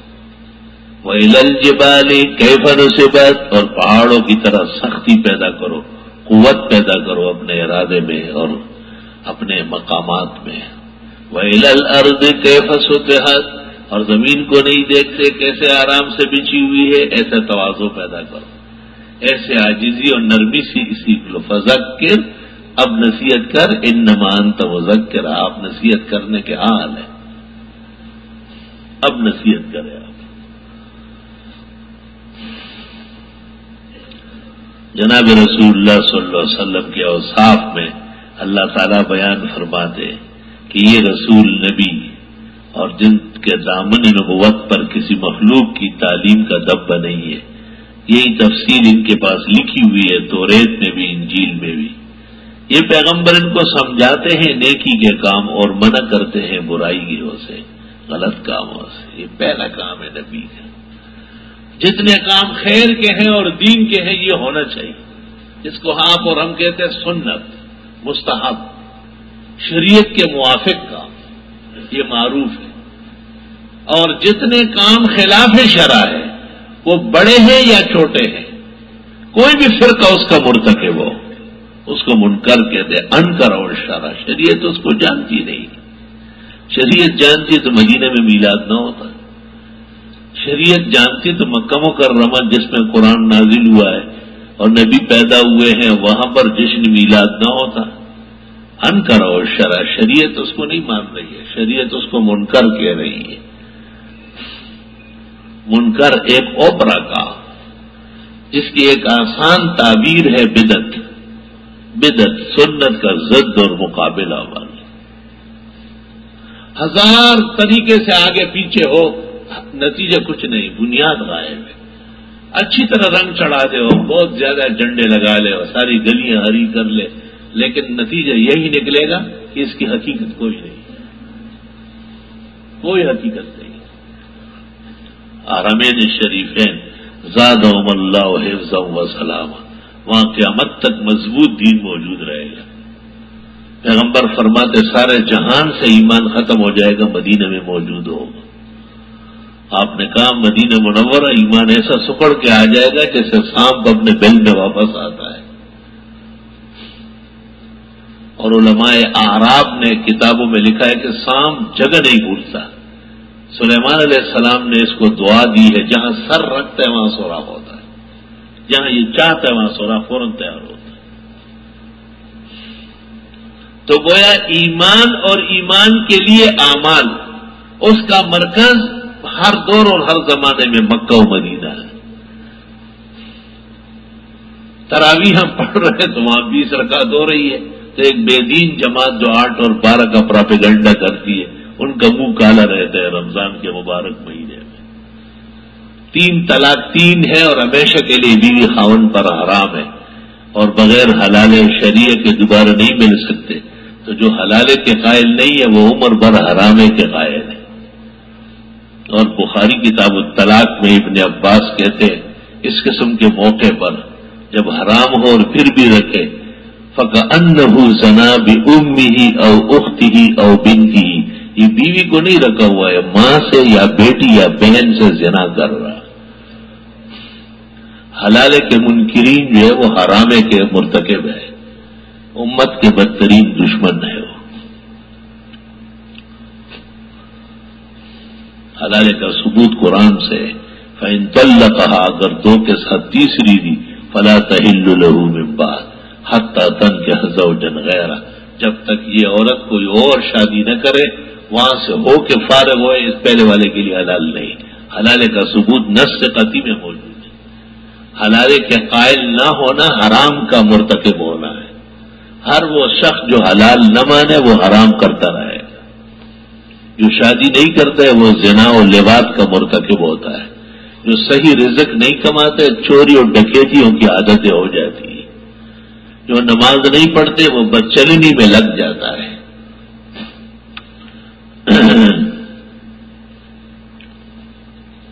وَإِلَى الْجِبَالِ كَيْفَ نُصِبَتْ، اور پہاڑوں کی طرح سختی پیدا کرو، قوت پیدا کرو اپنے ارادے میں اور اپنے مقامات میں۔ وَإِلَى الْأَرْضِ كَيْفَ سُطِحَتْ، اور زمین کو نہیں دیکھتے کیسے آرام سے بچھی ہوئی ہے، ایسا تواضع پیدا کرو، ایسے عاجزی اور نرمی سیکھ لو۔ فذکر، اب نصیحت کر، انما انت مذکر، آپ نصیحت کرنے کے حال ہے، اب نصیحت کرے آپ۔ جناب رسول اللہ صلی اللہ علیہ وسلم کے اوصاف میں اللہ تعالیٰ بیان فرماتے کہ یہ رسول نبی اور جن کے دامن نبوت پر کسی مخلوق کی تعلیم کا دبا نہیں ہے، یہی تفصیل ان کے پاس لکھی ہوئی ہے توریت میں بھی، انجیل میں بھی۔ یہ پیغمبر ان کو سمجھاتے ہیں نیکی کے کام اور منع کرتے ہیں برائی سے، غلط کاموں سے۔ یہ پہلا کام ہے نبی کا۔ جتنے کام خیر کے ہیں اور دین کے ہیں یہ ہونا چاہیے، جس کو آپ اور ہم کہتے ہیں سنت، مستحب، شریعت کے موافق کام، یہ معروف ہے۔ اور جتنے کام خلاف شرع ہے وہ بڑے ہیں یا چھوٹے ہیں، کوئی بھی فرقہ اس کا مرتکب ہو اس کو منکر کہتے ہیں، انکر اور شرع۔ شریعت اس کو جانتی نہیں، شریعت جانتی تو مدینہ میں میلاد نہ ہوتا، شریعت جانتی تو مکہ مکرمہ جس میں قرآن نازل ہوا ہے اور نبی پیدا ہوئے ہیں وہاں پر جشن میلاد نہ ہوتا. انکر اور شریعت اس کو نہیں مان رہی ہے، شریعت اس کو منکر کہہ رہی ہے. منکر ایک اوپرا کا، اس کی ایک آسان تعبیر ہے بدعت. بدعت سنت کا ضد اور مقابلہ والی. ہزار طریقے سے آگے پیچھے ہو، نتیجہ کچھ نہیں، بنیاد غائب ہے. اچھی طرح رنگ چڑھا دے ہو، بہت زیادہ جھنڈے لگا لے اور ساری گلیاں ہری کر لے، لیکن نتیجہ یہی نکلے گا کہ اس کی حقیقت کوئی نہیں، کوئی حقیقت نہیں. حرمین شریفین زادہم اللہ حفظا و سلاما، وہاں قیامت تک مضبوط دین موجود رہے گا. پیغمبر فرماتے سارے جہان سے ایمان ختم ہو جائے گا، مدینہ میں موجود ہوگا. آپ نے کہا مدینہ منورہ ایمان ایسا سکڑ کے آ جائے گا جیسے سانپ اپنے بل میں واپس آتا ہے. اور علماء اعراب نے کتابوں میں لکھا ہے کہ سانپ جگہ نہیں بھولتا. سلیمان علیہ السلام نے اس کو دعا دی ہے، جہاں سر رکھتا ہے وہاں سوراخ ہوتا ہے، جہاں یہ چاہتا ہے وہاں سوراخ فوراً تیار ہوتا ہے. تو گویا ایمان اور ایمان کے لیے اعمال، اس کا مرکز ہر دور اور ہر زمانے میں مکہ و مدینہ ہے. تراویح ہم پڑھ رہے تو وہاں 20 رکعت ہو رہی ہے، تو ایک بے دین جماعت جو 8 اور 12 کا پراپیگنڈا کرتی ہے، ان کا منہ کالا رہتا ہے رمضان کے مبارک مہینے میں. 3 طلاق 3 ہے اور ہمیشہ کے لیے بیوی خاوند پر حرام ہے، اور بغیر حلال شریعہ کے دوبارہ نہیں مل سکتے. تو جو حلالے کے قائل نہیں ہے وہ عمر بھر حرامے کے قائل ہے. اور بخاری کتاب الطلاق میں ابن عباس کہتے ہیں اس قسم کے موقع پر جب حرام ہو اور پھر بھی رکھے، فَكَأَنَّهُ زَنَا بِأُمِّهِ أَوْ أُخْتِهِ أَوْ بِنْتِهِ، یہ بیوی کو نہیں رکھا ہوا ہے، ماں سے یا بیٹی یا بہن سے زنا کر رہا. حلالے کے منکرین جو ہے وہ حرامے کے مرتکب ہے، امت کے بدترین دشمن ہے. وہ حلالے کا ثبوت قرآن سے، فَإِن طَلَّقَهَا، اگر دو کے ساتھ تیسری دی، فَلَا تَحِلُّ لَهُ مِن بَعْدُ حَتَّىٰ تَنكِحَ زَوْجًا غَيْرَهُ، جب تک یہ عورت کوئی اور شادی نہ کرے، وہاں سے ہو کے فارغ ہوئے، اس پہلے والے کے لیے حلال نہیں. حلالے کا ثبوت نص قطعی میں موجود ہے. حلالے کے قائل نہ ہونا حرام کا مرتکب ہونا ہے. ہر وہ شخص جو حلال نہ مانے وہ حرام کرتا رہے. جو شادی نہیں کرتا ہے وہ زنا و لواط کا مرتکب ہوتا ہے. جو صحیح رزق نہیں کماتے چوری اور ڈکیتیوں کی عادتیں ہو جاتی ہیں. جو نماز نہیں پڑھتے وہ بدچلنی میں لگ جاتا ہے.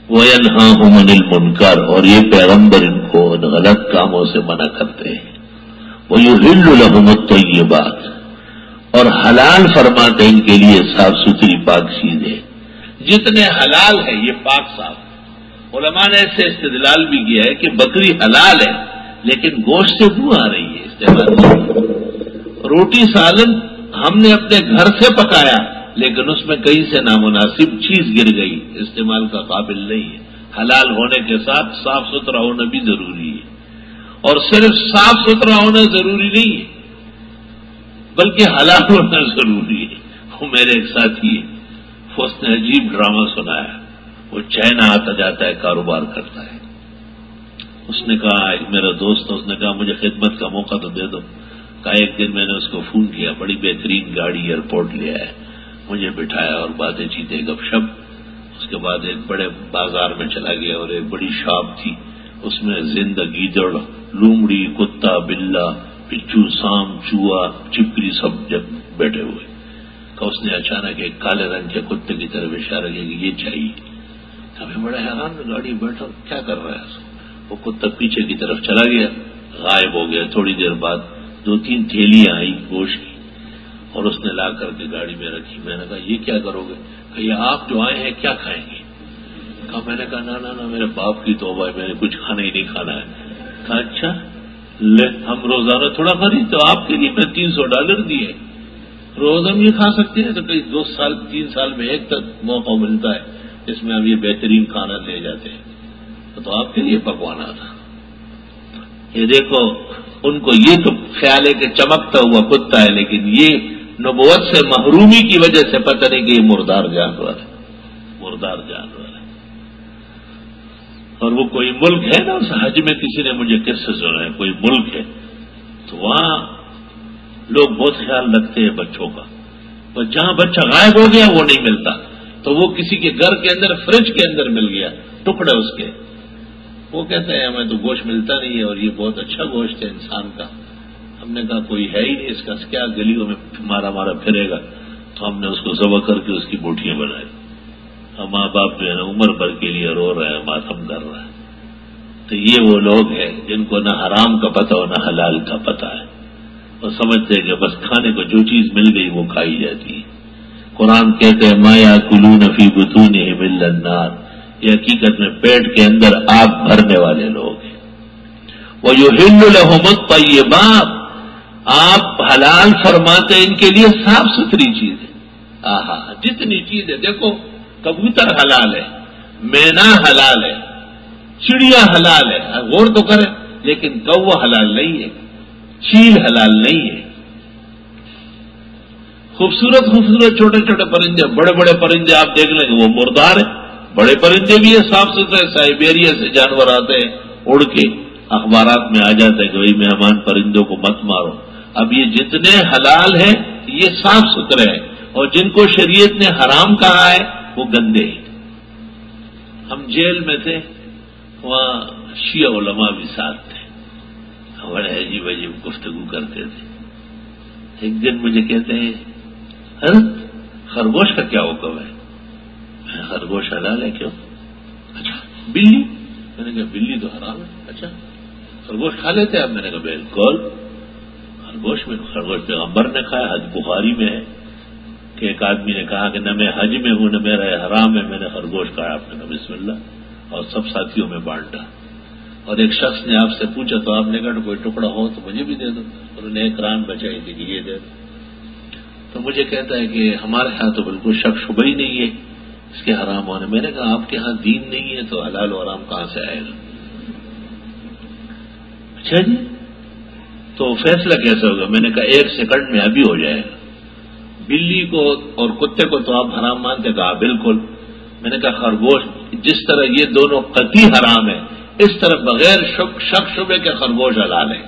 وَيَنْهَاهُمْ عَنِ الْمُنْكَرِ، اور یہ پیغمبر ان کو ان غلط کاموں سے منع کرتے ہیں. وَيُحِلُّ لَهُمُ الطَّيِّبَاتِ، اور حلال فرماتے ان کے لیے صاف ستھری پاک چیزیں. جتنے حلال ہے یہ پاک صاف. علماء نے ایسے استدلال بھی کیا ہے کہ بکری حلال ہے لیکن گوشت سے بو آ رہی ہے استعمال کی. روٹی سالن ہم نے اپنے گھر سے پکایا لیکن اس میں کہیں سے نامناسب چیز گر گئی، استعمال کا قابل نہیں ہے. حلال ہونے کے ساتھ صاف ستھرا ہونا بھی ضروری ہے. اور صرف صاف ستھرا ہونا ضروری نہیں ہے بلکہ حلال ہونا ضروری ہے. وہ میرے ایک ساتھی ہے، اس نے عجیب ڈرامہ سنایا. وہ چائنا آتا جاتا ہے، کاروبار کرتا ہے. اس نے کہا، ایک میرا دوست، اس نے کہا مجھے خدمت کا موقع تو دے دو. کہا ایک دن میں نے اس کو فون کیا، بڑی بہترین گاڑی ایئرپورٹ لے آیا، مجھے بٹھایا اور باتیں چیتیں گپ شپ. اس کے بعد ایک بڑے بازار میں چلا گیا اور ایک بڑی شاپ تھی، اس میں زندہ گیدڑ، لومڑی، کتا، بلا، پچو، سام، چوہا، چپکری سب جب بیٹھے ہوئے. کہ اس نے اچانک ایک کالے رنگ کے کتے کی طرف اشارہ کیا کہ یہ چاہیے. ہمیں بڑے حیران، گاڑی بیٹھا کیا کر رہا ہے. وہ کتا پیچھے کی طرف چلا گیا، غائب ہو گیا. تھوڑی دیر بعد 2-3 تھیلیاں آئی گوشت کی اور اس نے لا کر کے گاڑی میں رکھی. میں نے کہا یہ کیا کرو گے؟ کہ یہ آپ جو آئے ہیں کیا کھائیں گے؟ کہا میں نے کہا نہ میرے باپ کی توبہ ہے، میں نے کچھ کھانا ہی نہیں کھانا ہے. کہا اچھا لے، ہم روزانہ تھوڑا خرید تو آپ کے لیے میں $300 دیے، روز ہم یہ کھا سکتے ہیں. تو کئی 2 سال 3 سال میں ایک تک موقع ملتا ہے. اس میں اب یہ بہترین کھانا لے جاتے ہیں، تو آپ کے لیے پکوانا تھا۔ یہ دیکھو ان کو یہ تو خیال ہے کہ چمکتا ہوا کتا ہے، لیکن یہ نبوت سے محرومی کی وجہ سے پتہ نہیں کہ یہ مردار جانور ہے، مردار جانور ہے۔ اور وہ کوئی ملک ہے نا، اس حج میں کسی نے مجھے قصے سنا ہے، کوئی ملک ہے تو وہاں لوگ بہت خیال رکھتے ہیں بچوں کا، پر جہاں بچہ غائب ہو گیا وہ نہیں ملتا، تو وہ کسی کے گھر کے اندر فریج کے اندر مل گیا ٹکڑے اس کے، وہ کہتے ہیں ہمیں تو گوشت ملتا نہیں ہے اور یہ بہت اچھا گوشت ہے انسان کا۔ ہم نے کہا کوئی ہے ہی نہیں اس کا، کیا گلیوں میں مارا پھرے گا، تو ہم نے اس کو ذبح کر کے اس کی بوٹیاں بنائی۔ اور ماں باپ جو ہے نا عمر بھر کے لیے رو رہے ہیں، ماتم کر رہا ہے۔ تو یہ وہ لوگ ہیں جن کو نہ حرام کا پتہ ہو نہ حلال کا پتہ ہے، وہ سمجھتے ہیں کہ بس کھانے کو جو چیز مل گئی وہ کھائی جاتی ہے۔ قرآن کہتے ہیں ما یاکلون فی بطونہم الا النار، یہ حقیقت میں پیٹ کے اندر آگ بھرنے والے لوگ ہیں۔ وَيُحِلُّ لَهُمُ الطَّيِّبَاتُ، آپ حلال فرماتے ہیں ان کے لیے صاف ستھری چیز ہے۔ آہا، جتنی چیز ہے، دیکھو کبوتر حلال ہے، مینا حلال ہے، چڑیا حلال ہے، غور تو کریں، لیکن کوا حلال نہیں ہے، چیل حلال نہیں ہے۔ خوبصورت خوبصورت چھوٹے چھوٹے پرندے، بڑے بڑے پرندے آپ دیکھ لیں گے وہ مردار ہیں، بڑے پرندے بھی ہیں صاف ستھرے، سائبیریا سے جانور آتے ہیں اڑ کے، اخبارات میں آ جاتا ہے کہ بھائی مہمان پرندوں کو مت مارو۔ اب یہ جتنے حلال ہیں یہ صاف ستھرے ہیں، اور جن کو شریعت نے حرام کہا ہے وہ گندے ہیں۔ ہم جیل میں تھے، وہاں شیعہ علماء بھی ساتھ تھے، بڑے عجیب عجیب گفتگو کرتے تھے۔ ایک دن مجھے کہتے ہیں خرگوش کا کیا حکم ہے؟ میں خرگوش حلال ہے کیوں؟ اچھا بلی؟ میں نے کہا بلی تو حرام ہے۔ اچھا خرگوش کھا لیتے ہیں آپ؟ میں نے کہا بالکل، خرگوش پیغمبر نے کھایا، حج بخاری میں ہے کہ ایک آدمی نے کہا کہ نہ میں حج میں ہوں نہ میرا حرام ہے، میں نے خرگوش کھایا۔ آپ نے کہا بسم اللہ، اور سب ساتھیوں میں بانٹا۔ اور ایک شخص نے آپ سے پوچھا تو آپ نے کہا کوئی ٹکڑا ہو تو مجھے بھی دے دو، انہوں نے ایک ران بچائی تھی کہ یہ دے دو۔ تو مجھے کہتا ہے کہ ہمارے ہاں تو بالکل شک شبہ ہی نہیں ہے اس کے حرام ہونے۔ میں نے کہا آپ کے ہاں دین نہیں ہے تو حلال و حرام کہاں سے آئے گا؟ اچھا جی تو فیصلہ کیسے ہوگا؟ میں نے کہا 1 سیکنڈ میں ابھی ہو جائے گا۔ بلی کو اور کتے کو تو آپ حرام مانتے؟ کہا بالکل۔ میں نے کہا خرگوش جس طرح یہ دونوں قطعی حرام ہے، اس طرح بغیر شک شبے کے خرگوش حلال ہے۔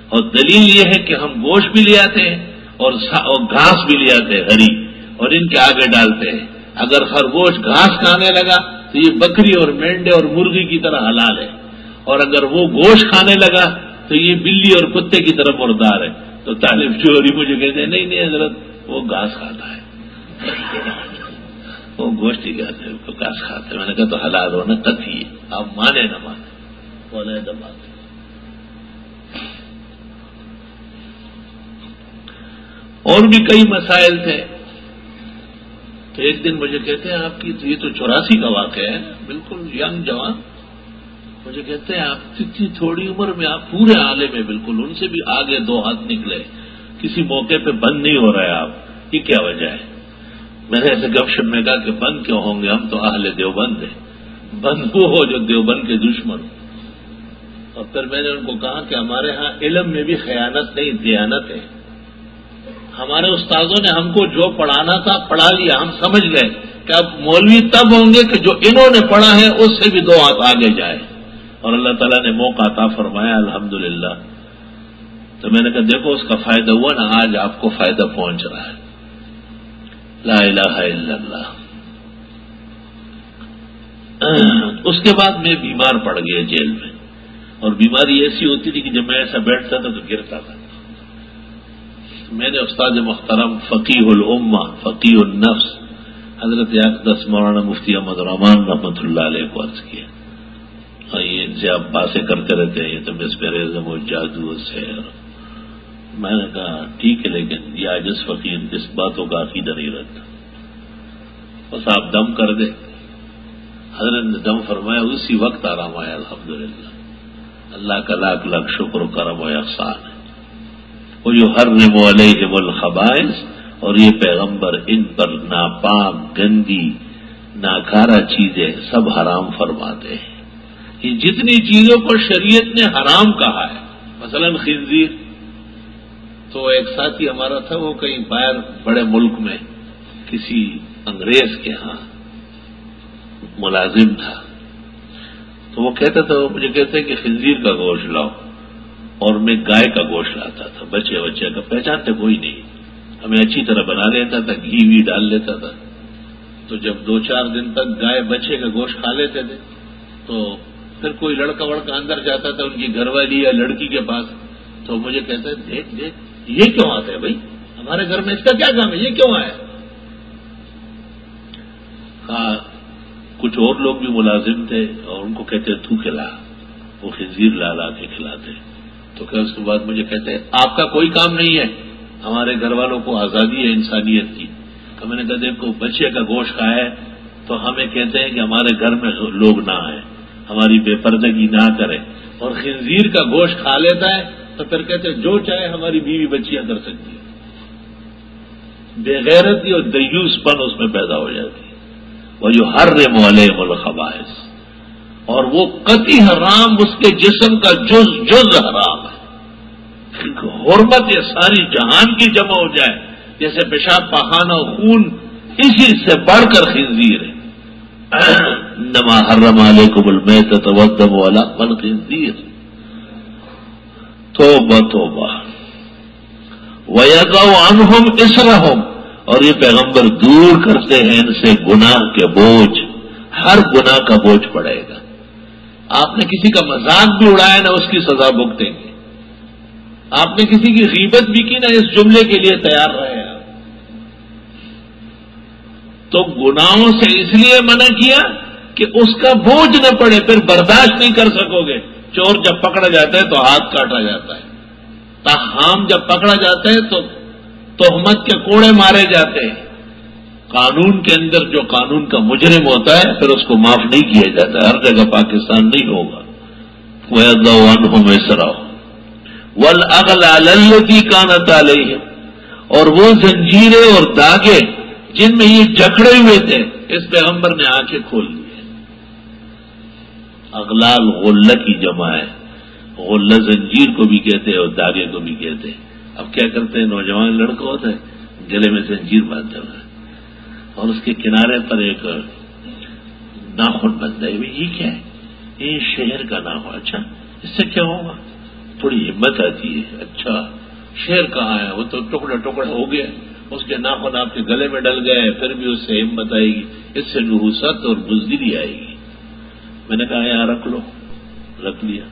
اور دلیل یہ ہے کہ ہم گوشت بھی لے آتے ہیں اور گھاس بھی لے آتے ہیں ہری، اور ان کے آگے ڈالتے ہیں۔ اگر خرگوش گھاس کھانے لگا تو یہ بکری اور مینڈے اور مرغی کی طرح حلال ہے، اور اگر وہ گوشت کھانے لگا تو یہ بلی اور کتے کی طرح مردار ہے۔ تو طالب چوری مجھے کہتے ہیں نہیں حضرت وہ گھاس کھاتا ہے، وہ گوشت ہی کھاتے ہیں، وہ گھاس کھاتے ہیں۔ میں نے کہا تو حلال ہونا قطعی ہے، آپ مانے نہ مانے وہ علیحدہ بات ہے۔ اور بھی کئی مسائل تھے۔ تو ایک دن مجھے کہتے ہیں آپ کی یہ تو 84 کا واقعہ ہے، بالکل ینگ جوان، مجھے کہتے ہیں آپ اتنی تھوڑی عمر میں آپ پورے عالم ہیں، بالکل ان سے بھی آگے 2 ہاتھ نکلے، کسی موقع پہ بند نہیں ہو رہا ہے آپ، یہ کیا وجہ ہے؟ میں نے ایسے گپ شپ میں کہا کہ بند کیوں ہوں گے، ہم تو اہل دیوبند ہیں، بند وہ ہو جو دیوبند کے دشمن ہو۔ اور پھر میں نے ان کو کہا کہ ہمارے ہاں علم میں بھی خیانت نہیں دیانت ہے۔ ہمارے استاذوں نے ہم کو جو پڑھانا تھا پڑھا لیا، ہم سمجھ گئے کہ اب مولوی تب ہوں گے کہ جو انہوں نے پڑھا ہے اس سے بھی 2 ہاتھ آگے جائے، اور اللہ تعالیٰ نے موقع عطا فرمایا الحمدللہ۔ تو میں نے کہا دیکھو اس کا فائدہ ہوا نا، آج آپ کو فائدہ پہنچ رہا ہے، لا الہ الا اللہ۔ اس کے بعد میں بیمار پڑ گیا جیل میں، اور بیماری ایسی ہوتی تھی کہ جب میں ایسا بیٹھتا تھا تو گرتا تھا۔ میں نے استاد محترم فقیہ الامہ فقیہ النفس حضرت اقدس مولانا مفتی احمد الرحمان رحمۃ اللہ علیہ کو عرض کیا، اور یہ ان سے آپ باتیں کرتے رہتے ہیں، یہ تو مسپریزم و جادو و سحر۔ میں نے کہا ٹھیک ہے، لیکن یہ عاجز فقیر اس باتوں کا عقیدہ نہیں رکھتا، بس آپ دم کر دیں۔ حضرت نے دم فرمایا، اسی وقت آرام آیا الحمدللہ۔ اللہ کا لاکھ لاکھ شکر و کرم و احسان ہے۔ وَيُحَرِّمُ عَلَيْهِمُ الْخَبَائِثَ، اور یہ پیغمبر ان پر ناپاک گندی ناکارہ چیزیں سب حرام فرماتے ہیں. یہ جتنی چیزوں کو شریعت نے حرام کہا ہے، مثلا خنزیر، تو ایک ساتھی ہمارا تھا، وہ کہیں باہر بڑے ملک میں کسی انگریز کے ہاں ملازم تھا، تو وہ کہتا تھا، وہ مجھے کہتے کہ خنزیر کا گوشت لاؤ، اور میں گائے کا گوشت لاتا تھا، بچے کا پہچانتے کوئی نہیں، ہمیں اچھی طرح بنا لیتا تھا، گھی وی ڈال لیتا تھا. تو جب 2-4 دن تک گائے بچے کا گوشت کھا لیتے تھے، تو پھر کوئی لڑکا وڑکا اندر جاتا تھا ان کی گھر والی یا لڑکی کے پاس، تو مجھے کہتا ہے دیکھ یہ کیوں آتا ہے بھائی، ہمارے گھر میں اس کا کیا کام ہے، یہ کیوں آیا. ہاں کچھ اور لوگ بھی ملازم تھے اور ان کو کہتے تو کھلا، وہ خنزیر لا کے کھلاتے. تو کہ اس کے بعد مجھے کہتے ہیں آپ کا کوئی کام نہیں ہے، ہمارے گھر والوں کو آزادی ہے انسانیت کی. تو میں نے کہا دیکھو بچے کا گوشت کھائے تو ہمیں کہتے ہیں کہ ہمارے گھر میں لوگ نہ آئیں، ہماری بے پردگی نہ کریں، اور خنزیر کا گوشت کھا لیتا ہے تو پھر کہتے ہیں جو چاہے ہماری بیوی بچیاں کر سکتی ہیں. بے غیرتی اور دیوس پن اس میں پیدا ہو جاتی ہے. وَيُحَرِّمُ عَلَيْهِمُ الْخَبَائِثَ، اور وہ قطعی حرام، اس کے جسم کا جز حرام ہے. حرمت یہ ساری جہان کی جمع ہو جائے، جیسے پیشاب پاخانہ و خون، اسی سے بڑھ کر خنزیر ہے. انما حرم علیکم المیتۃ والدم ولحم الخنزیر. توبہ توبہ. وَيَضَعُ عَنْهُمْ إِصْرَهُمْ، اور یہ پیغمبر دور کرتے ہیں ان سے گناہ کے بوجھ، ہر گناہ کا بوجھ پڑے گا. آپ نے کسی کا مذاق بھی اڑایا نہ اس کی سزا بھگتیں گے، آپ نے کسی کی غیبت بھی کی نہ اس جملے کے لیے تیار رہے آپ. تو گناہوں سے اس لیے منع کیا کہ اس کا بوجھ نہ پڑے، پھر برداشت نہیں کر سکو گے. چور جب پکڑا جاتا ہے تو ہاتھ کاٹا جاتا ہے، تاہم جب پکڑا جاتا ہے تو تہمت کے کوڑے مارے جاتے ہیں. قانون کے اندر جو قانون کا مجرم ہوتا ہے پھر اس کو معاف نہیں کیا جاتا. ہر جگہ پاکستان نہیں ہوگا. وَيَضَعُ عَنْهُمْ إِصْرَهُمْ وَالْأَغْلَالَ الَّتِي كَانَتْ عَلَيْهِمْ، اور وہ زنجیریں اور داغے جن میں یہ جکڑے ہوئے تھے، اس پیغمبر نے آنکھیں کھول لی. اغلال غلہ کی جمع ہے، غلہ زنجیر کو بھی کہتے ہیں اور داغے کو بھی کہتے ہیں. اب کیا کرتے ہیں، نوجوان لڑکا ہوتا ہے گلے میں زنجیر باندھا ہوا ہے اور اس کے کنارے پر ایک ناخن بندھا ہے. یہ کیا ہے، یہ شہر کا ناخن. اچھا اس سے کیا ہوگا، تھوڑی ہمت آتی ہے. اچھا شہر کہاں ہے، وہ تو ٹکڑا ٹکڑا ہو گیا، اس کے ناخن آپ کے گلے میں ڈل گئے، پھر بھی اس سے ہمت آئے گی، اس سے نحوست اور بزدلی آئے گی. میں نے کہا یہاں رکھ لو، رکھ لیا.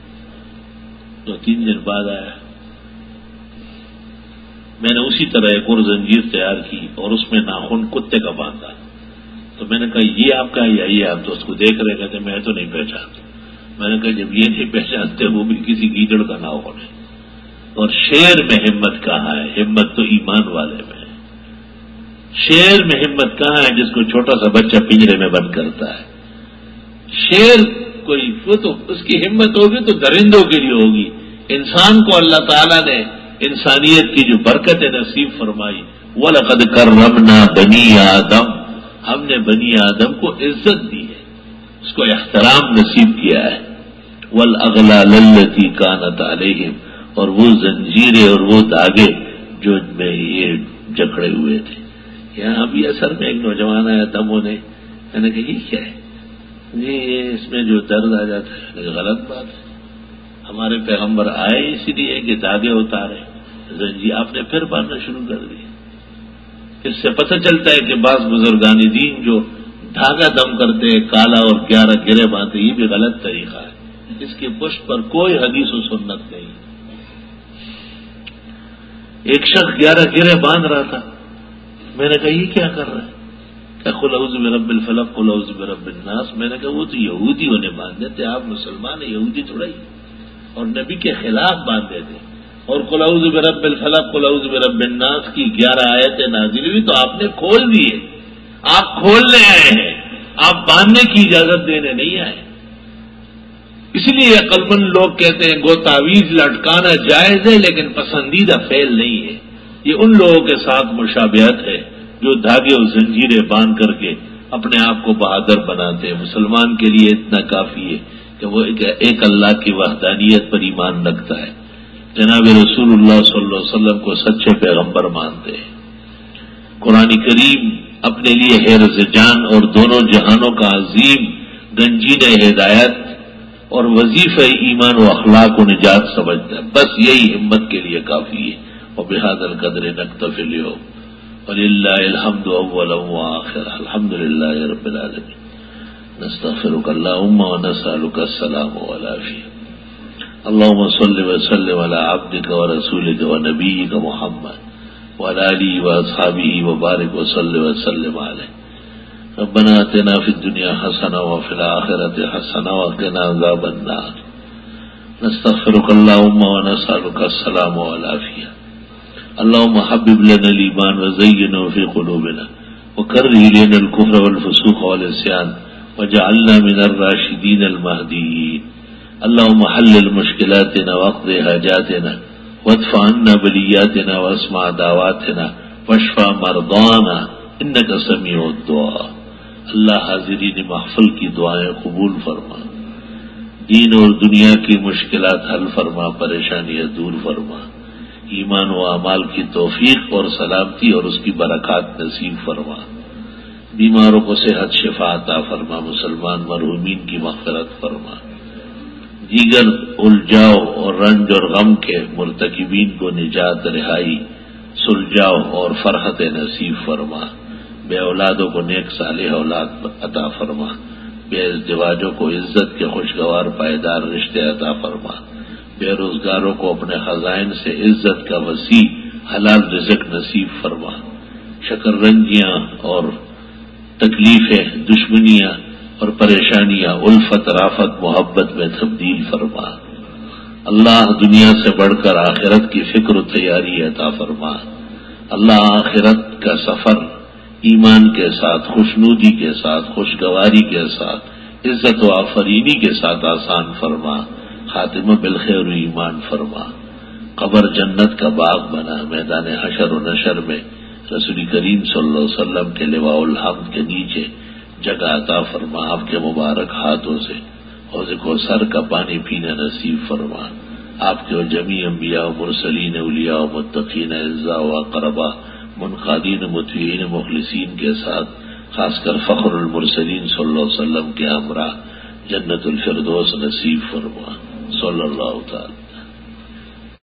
2-3 دن بعد آیا، میں نے اسی طرح ایک اور زنجیر تیار کی اور اس میں ناخن کتے کا باندھا. تو میں نے کہا یہ آپ کا یا یہ آپ؟ تو اس کو دیکھ رہے کہتے میں تو نہیں پہچانتا. میں نے کہا جب یہ نہیں پہچانتے وہ بھی کسی گیدڑ کا ناخن ہے. اور شیر میں ہمت کہاں ہے، ہمت تو ایمان والے میں ہے. شیر میں ہمت کہاں ہے جس کو چھوٹا سا بچہ پنجرے میں بند کرتا ہے. شیر کوئی وہ تو اس کی ہمت ہوگی تو درندوں کے لیے ہوگی. انسان کو اللہ تعالیٰ نے انسانیت کی جو برکت نصیب فرمائی، وَلَقَدْ كَرَّمْنَا بَنِي آدم، ہم نے بنی آدم کو عزت دی ہے، اس کو احترام نصیب کیا ہے. وَالْأَغْلَالَ الَّتِي كَانَتْ عَلَيْهِمْ، اور وہ زنجیریں اور وہ دھاگے جو میں یہ جکڑے ہوئے تھے. یہاں ابھی اثر میں ایک نوجوان آیا دموں نے، میں نے کہا یہ کیا ہے، یہ اس میں جو درد آ جاتا ہے. غلط بات ہے، ہمارے پیغمبر آئے اسی لیے کہ دھاگے اتارے، زنجیر آپ نے پھر باندھنا شروع کر دی. اس سے پتہ چلتا ہے کہ بعض بزرگان دین جو دھاگا دم کرتے کالا اور 11 گرے باندھتے، یہ بھی غلط طریقہ ہے. اس کی پشت پر کوئی حدیث و سنت نہیں. ایک شخص 11 گرے باندھ رہا تھا، میں نے کہا یہ کیا کر رہا ہے، کہ قل اعوذ برب الفلق قل اعوذ برب الناس. میں نے کہا وہ تو یہودیوں نے باندھے تھے، آپ مسلمان ہیں، یہودی تھوڑا ہی، اور نبی کے خلاف باندھے تھے. اور قل اعوذ برب الفلق قل اعوذ برب الناس کی 11 آیتیں نازل ہوئی تو آپ نے کھول دیے. آپ کھولنے آئے ہیں، آپ باندھنے کی اجازت دینے نہیں آئے. اس لیے عقلمند لوگ کہتے ہیں گو تعویذ لٹکانا جائز ہے لیکن پسندیدہ فعل نہیں ہے. یہ ان لوگوں کے ساتھ مشابہت ہے جو دھاگے اور زنجیریں باندھ کر کے اپنے آپ کو بہادر بناتے ہیں. مسلمان کے لیے اتنا کافی ہے کہ وہ ایک اللہ کی وحدانیت پر ایمان رکھتا ہے، جناب رسول اللہ صلی اللہ علیہ وسلم کو سچے پیغمبر مانتے ہیں. قرآن کریم اپنے لیے حرز جان اور دونوں جہانوں کا عظیم گنجین ہدایت اور وظیفہ ایمان و اخلاق و نجات سمجھتا ہے. بس یہی ہمت کے لیے کافی ہے. وبہذا القدر نکتفی اليوم وللہ الحمد اولا وآخرا. الحمد للہ رب العالمین. نستغفرک اللہم ونسألک السلام والعافیہ. اللہم صل وسلم علی عبدک ورسولک ونبیک محمد وعلى آله وأصحابه وبارك وسلم عليه. ربنا آتنا في الدنيا حسنة وفي الآخرة حسنة وقنا عذاب النار. نستغفرك اللهم ونسألك السلام والعافية. اللهم حبب لنا الإيمان وزينه في قلوبنا وكره إلينا الكفر والفسوق والعصيان واجعلنا من الراشدين المهديين. اللهم حلل مشكلاتنا واقض حاجاتنا وادفع عنا بلیاتنا واسمع دعواتنا واشفع مرضانا انك سمیع الدعاء. اللہ حاضرین محفل کی دعائیں قبول فرما، دین اور دنیا کی مشکلات حل فرما، پریشانیاں دور فرما، ایمان و اعمال کی توفیق اور سلامتی اور اس کی برکات نصیب فرما. بیماروں کو صحت شفا عطا فرما، مسلمان مرحومین کی مغفرت فرما. دیگر الجھاؤ اور رنج اور غم کے مرتکبین کو نجات، رہائی، سلجھاؤ اور فرحت نصیب فرما. بے اولادوں کو نیک صالح اولاد عطا فرما. بے ازدواجوں کو عزت کے خوشگوار پائیدار رشتے عطا فرما. بے روزگاروں کو اپنے خزائن سے عزت کا وسیع حلال رزق نصیب فرما. شکر رنجیاں اور تکلیفیں، دشمنیاں اور پریشانیاں الفت رافت محبت میں تبدیل فرما. اللہ دنیا سے بڑھ کر آخرت کی فکر و تیاری عطا فرما. اللہ آخرت کا سفر ایمان کے ساتھ، خوشنودی کے ساتھ، خوشگواری کے ساتھ، عزت و آفرینی کے ساتھ آسان فرما. خاتمہ بالخیر و ایمان فرما. قبر جنت کا باغ بنا. میدان حشر و نشر میں رسول کریم صلی اللہ علیہ وسلم کے لواء الحمد کے نیچے جگہ عطا فرما. آپ کے مبارک ہاتھوں سے حوض کوثر کا پانی پینا نصیب فرما. آپ کے جمیع انبیاء و مرسلین، اولیاء و متقین، اعزاء و اقربا، منقادین، مطیعین، مخلصین کے ساتھ خاص کر فخر المرسلین صلی اللہ علیہ وسلم کے ہمراہ جنت الفردوس نصیب فرما. صلی اللہ تعالی